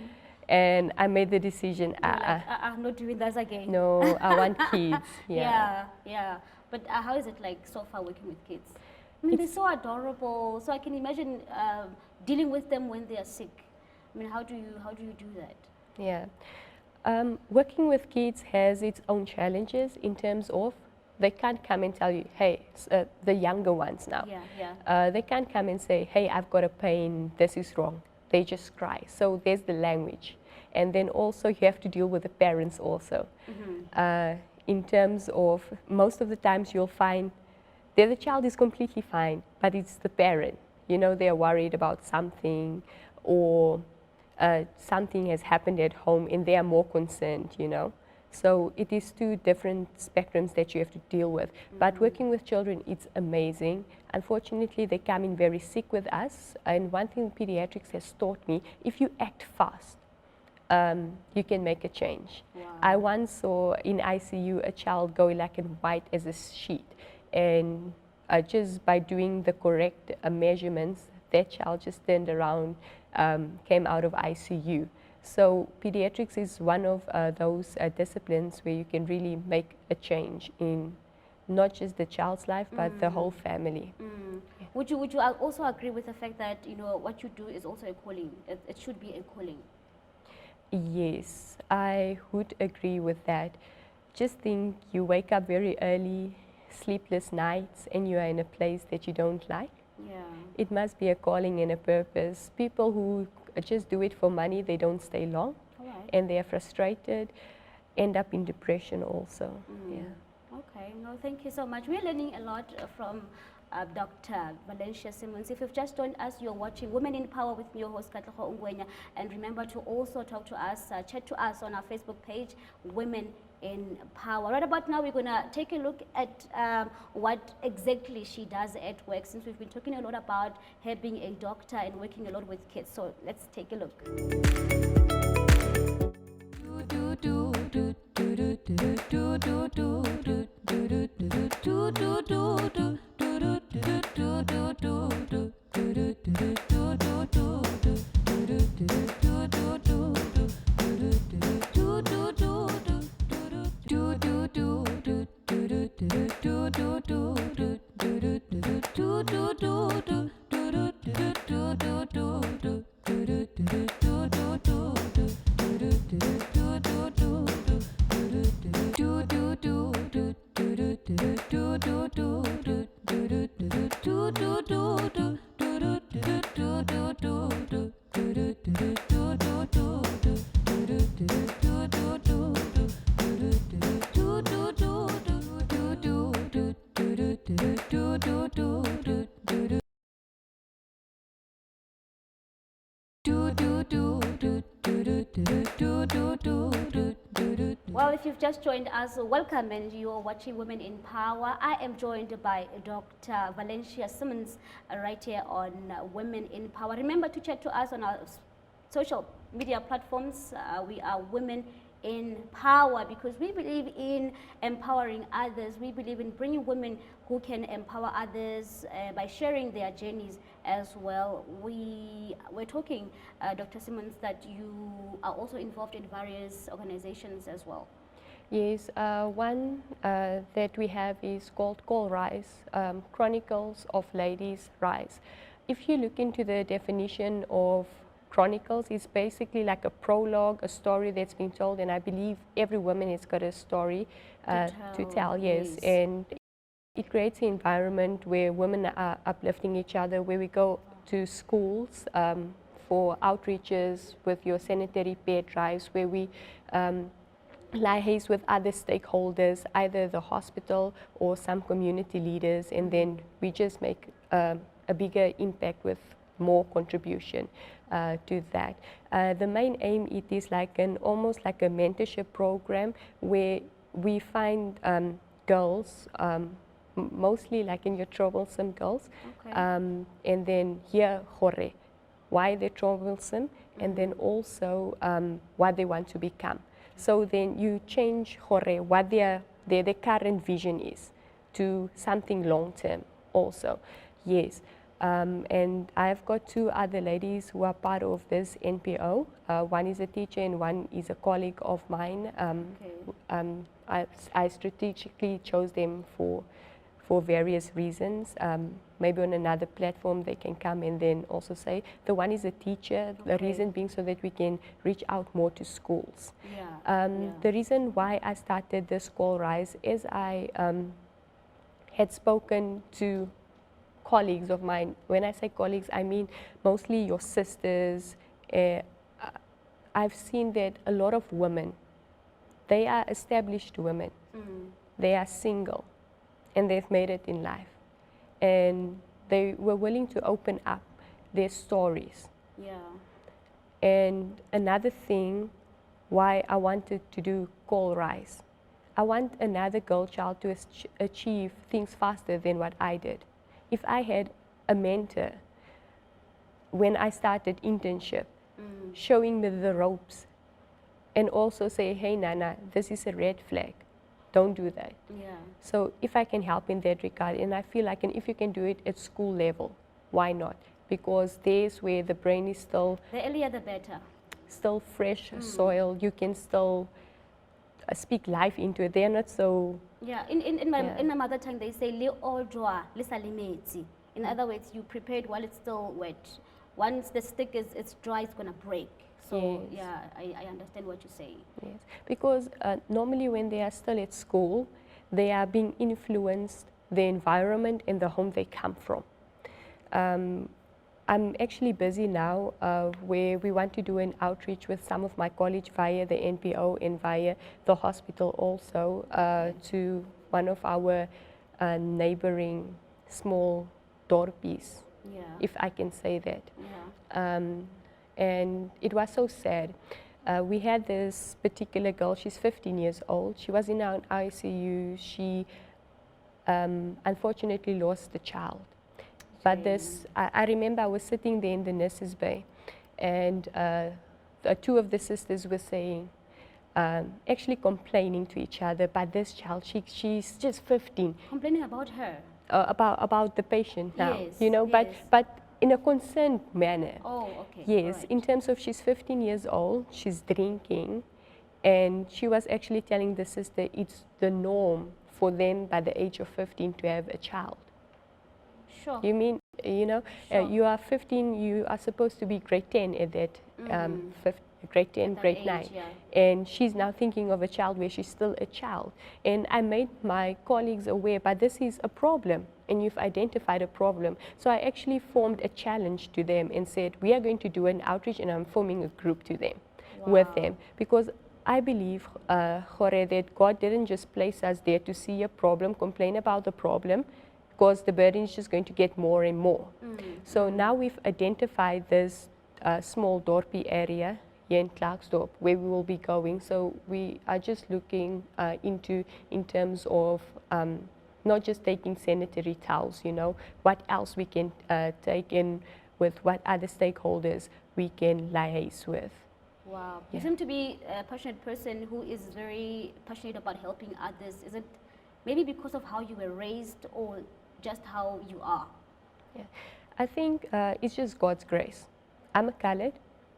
And I made the decision, I'm not doing that again. no, I want kids. Yeah. But how is it like so far working with kids? I mean, they're so adorable. So I can imagine dealing with them when they are sick. I mean, how do you do that? Yeah. Working with kids has its own challenges in terms of they can't come and tell you, hey, the younger ones now. They can't come and say, hey, I've got a pain, this is wrong. They just cry. So there's the language. And then also you have to deal with the parents also. In terms of, most of the times you'll find that the child is completely fine, but it's the parent. You know, they're worried about something, or something has happened at home and they are more concerned, you know. So it is two different spectrums that you have to deal with. But working with children, it's amazing. Unfortunately, they come in very sick with us. And one thing pediatrics has taught me, if you act fast, you can make a change. I once saw in ICU a child go like in white as a sheet. And just by doing the correct measurements, that child just turned around, came out of ICU. So pediatrics is one of those disciplines where you can really make a change in not just the child's life, but the whole family. Would you also agree with the fact that, you know, what you do is also a calling? It should be a calling. Yes, I would agree with that. Just think, you wake up very early, sleepless nights, and you are in a place that you don't like. It must be a calling and a purpose. People who just do it for money, they don't stay long, and they are frustrated, end up in depression also. Okay, no, thank you so much. We're learning a lot from Dr. Valencia Simmons. If you've just joined us, you're watching Women in Power with me, your host Katlego Ungwenya. And remember to also talk to us, chat to us on our Facebook page, Women in Power. Right about now, we're going to take a look at what exactly she does at work, since we've been talking a lot about her being a doctor and working a lot with kids. So let's take a look. Well, if you've just joined us, welcome, and you're watching Women in Power. I am joined by Dr. Valencia Simmons right here on Women in Power. Remember to chat to us on our social media platforms. We are Women in Power because we believe in empowering others. We believe in bringing women who can empower others by sharing their journeys as well. We're talking, Dr. Simmons, that you are also involved in various organizations as well. Yes, one that we have is called Call Rise, Chronicles of Ladies Rise. If you look into the definition of Chronicles, it's basically like a prologue, a story that's been told, and I believe every woman has got a story to tell, yes. And it creates an environment where women are uplifting each other, where we go to schools for outreaches with your sanitary pair drives, where we liaise with other stakeholders, either the hospital or some community leaders, and then we just make a bigger impact with more contribution to that. The main aim, it is like almost like a mentorship program where we find girls mostly like in your troublesome girls. Okay. And then here, hore, why they're troublesome, and then also what they want to become. So then you change hore, what their current vision is, to something long term also. Yes. And I've got 2 other ladies who are part of this NPO. One is a teacher and one is a colleague of mine. I strategically chose them for various reasons. Maybe on another platform they can come and then also say. The one is a teacher, the reason being so that we can reach out more to schools. The reason why I started this Call Rise is I had spoken to colleagues of mine. When I say colleagues, I mean mostly your sisters. I've seen that a lot of women, they are established women. They are single and they've made it in life. And they were willing to open up their stories. And another thing why I wanted to do Call Rise, I want another girl child to achieve things faster than what I did. If I had a mentor when I started internship, showing me the ropes and also say, hey Nana, this is a red flag, don't do that. So if I can help in that regard, and I feel like if you can do it at school level, why not? Because there's where the brain is still... The earlier the better. Still fresh soil, you can still speak life into it. They're not so... Yeah, in my mother tongue they say, le odwa, le salimeti. In other words, you prepared while it's still wet. Once the stick is dry, it's gonna break. So yeah, I understand what you're saying. Yes, because normally when they are still at school, they are being influenced, the environment and the home they come from. I'm actually busy now where we want to do an outreach with some of my college via the NPO and via the hospital also to one of our neighboring small dorpies, if I can say that. And it was so sad. We had this particular girl, she's 15 years old. She was in our ICU. She unfortunately lost the child. But this, I remember I was sitting there in the nurse's bay, and 2 of the sisters were saying, actually complaining to each other, but this child, she's just 15. Complaining about her? About the patient now, yes, you know, yes. but in a concerned manner. Oh, okay. Yes, right. in terms of she's 15 years old, she's drinking, and she was actually telling the sister it's the norm for them by the age of 15 to have a child. Sure. You mean, you know, Sure. you are 15, you are supposed to be grade 10 at that, grade 10, grade age, 9. yeah. And she's now thinking of a child where she's still a child. And I made my colleagues aware, but this is a problem, and you've identified a problem. So I actually formed a challenge to them and said, we are going to do an outreach, and I'm forming a group to them, with them. Because I believe, Jorge, that God didn't just place us there to see a problem, complain about the problem, because the burden is just going to get more and more. So now we've identified this small dorpy area here in Klerksdorp where we will be going. So we are just looking into in terms of not just taking sanitary towels, you know, what else we can take in with what other stakeholders we can liaise with. Wow. You seem to be a passionate person who is very passionate about helping others. Is it maybe because of how you were raised or just how you are? Yeah. I think it's just God's grace. I'm a colored,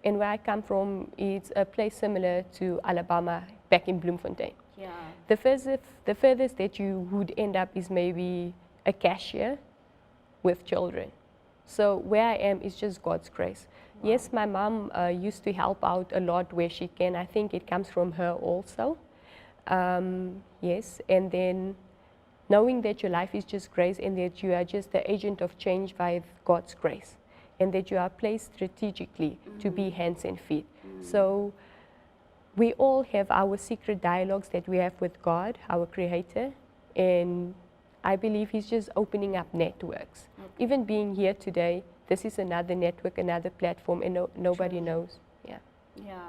and where I come from, it's a place similar to Alabama, back in Bloemfontein. Yeah. The furthest that you would end up is maybe a cashier with children. So where I am is just God's grace. Wow. Yes, my mom used to help out a lot where she can. I think it comes from her also. Yes, and then knowing that your life is just grace and that you are just the agent of change by God's grace, and that you are placed strategically to be hands and feet. So we all have our secret dialogues that we have with God, our Creator, and I believe He's just opening up networks. Even being here today, this is another network, another platform, and nobody knows. Yeah. Yeah.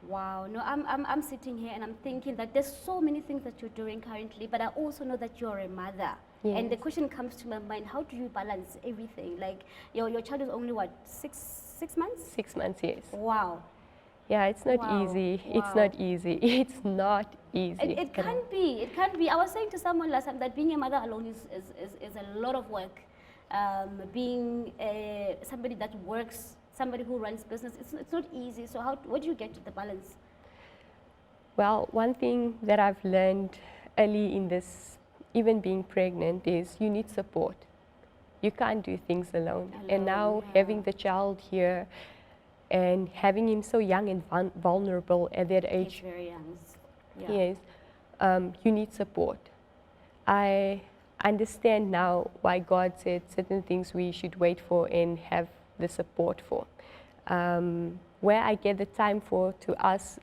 Wow. No, I'm sitting here and I'm thinking that there's so many things that you're doing currently, but I also know that you're a mother. And the question comes to my mind, how do you balance everything? Like your child is only what, six months? 6 months, yes. Wow. Yeah, it's not Wow. easy. Wow. It's not easy. It's not easy. It can't be. It can't be. I was saying to someone last time that being a mother alone is a lot of work. Being somebody that works, somebody who runs business, it's not easy. So what do you get to the balance? Well, one thing that I've learned early in this, even being pregnant, is you need support. You can't do things alone. And now having the child here and having him so young and vulnerable at that age. He's very young. Yeah. Yes, you need support. I understand now why God said certain things we should wait for and have the support for. Where I get the time to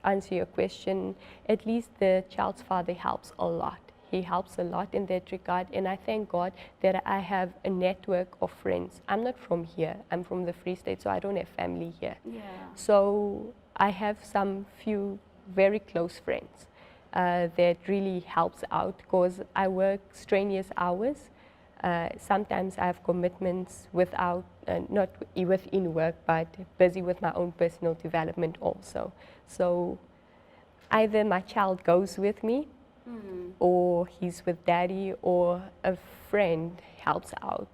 answer your question, at least the child's father helps a lot. He helps a lot in that regard, and I thank God that I have a network of friends. I'm not from here, I'm from the Free State, so I don't have family here. Yeah. So I have some few very close friends that really helps out, because I work strenuous hours. Sometimes I have commitments without, not within work, but busy with my own personal development also. So either my child goes with me, or he's with daddy, or a friend helps out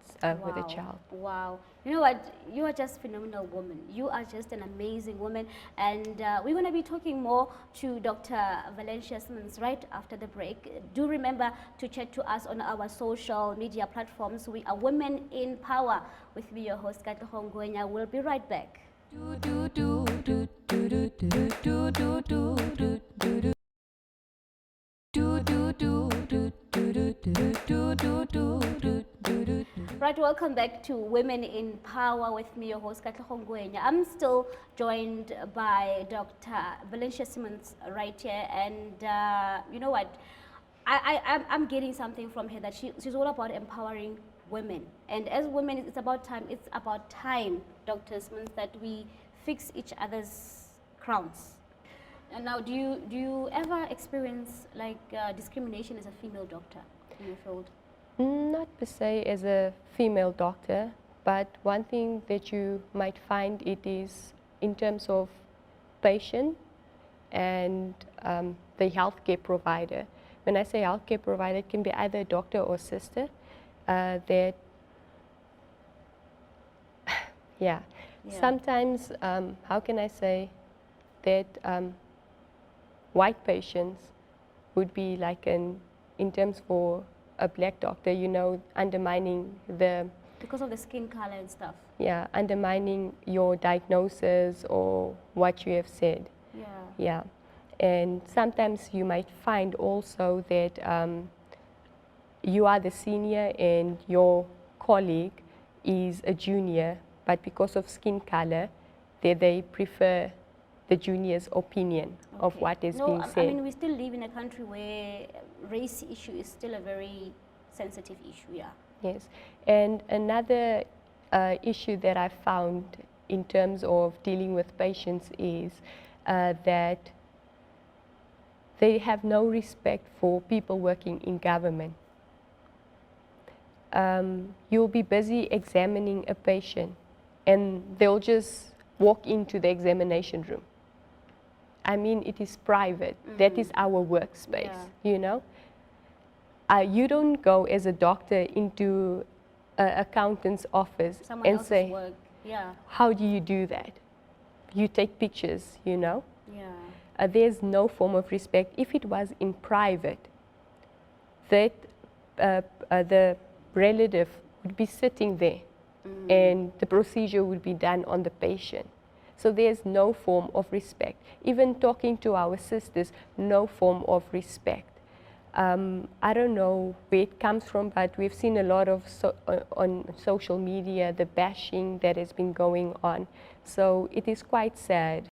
with the child. Wow. You know what? You are just a phenomenal woman. You are just an amazing woman. And we're going to be talking more to Dr. Valencia Simmons right after the break. Do remember to chat to us on our social media platforms. We are Women in Power with me, your host, Katlego Ngwenya. We'll be right back. Right, welcome back to Women in Power with me, your host, Katlego Ngwenya. I'm still joined by Dr. Valencia Simmons right here, and you know what? I'm getting something from her that she's all about empowering women. And as women, it's about time, Dr. Simmons, that we fix each other's crowns. And now, do you ever experience like discrimination as a female doctor in your field? Not per se as a female doctor, but one thing that you might find it is in terms of patient and the healthcare provider. When I say healthcare provider, it can be either a doctor or sister that, yeah. Sometimes, how can I say that white patients would be like in terms for a black doctor, you know, undermining because of the skin color and stuff. Yeah, undermining your diagnosis or what you have said. Yeah. Yeah, and sometimes you might find also that you are the senior and your colleague is a junior, but because of skin color, they prefer the junior's opinion of what is being said. I mean, we still live in a country where race issue is still a very sensitive issue, yeah. Yes, and another issue that I found in terms of dealing with patients is that they have no respect for people working in government. You'll be busy examining a patient and they'll just walk into the examination room. I mean, it is private. That is our workspace, you know. You don't go as a doctor into an accountant's office and say, work. Yeah. How do you do that? You take pictures, you know. Yeah. There's no form of respect. If it was in private, that the relative would be sitting there and the procedure would be done on the patient. So there's no form of respect. Even talking to our sisters, no form of respect. I don't know where it comes from, but we've seen a lot of on social media, the bashing that has been going on. So it is quite sad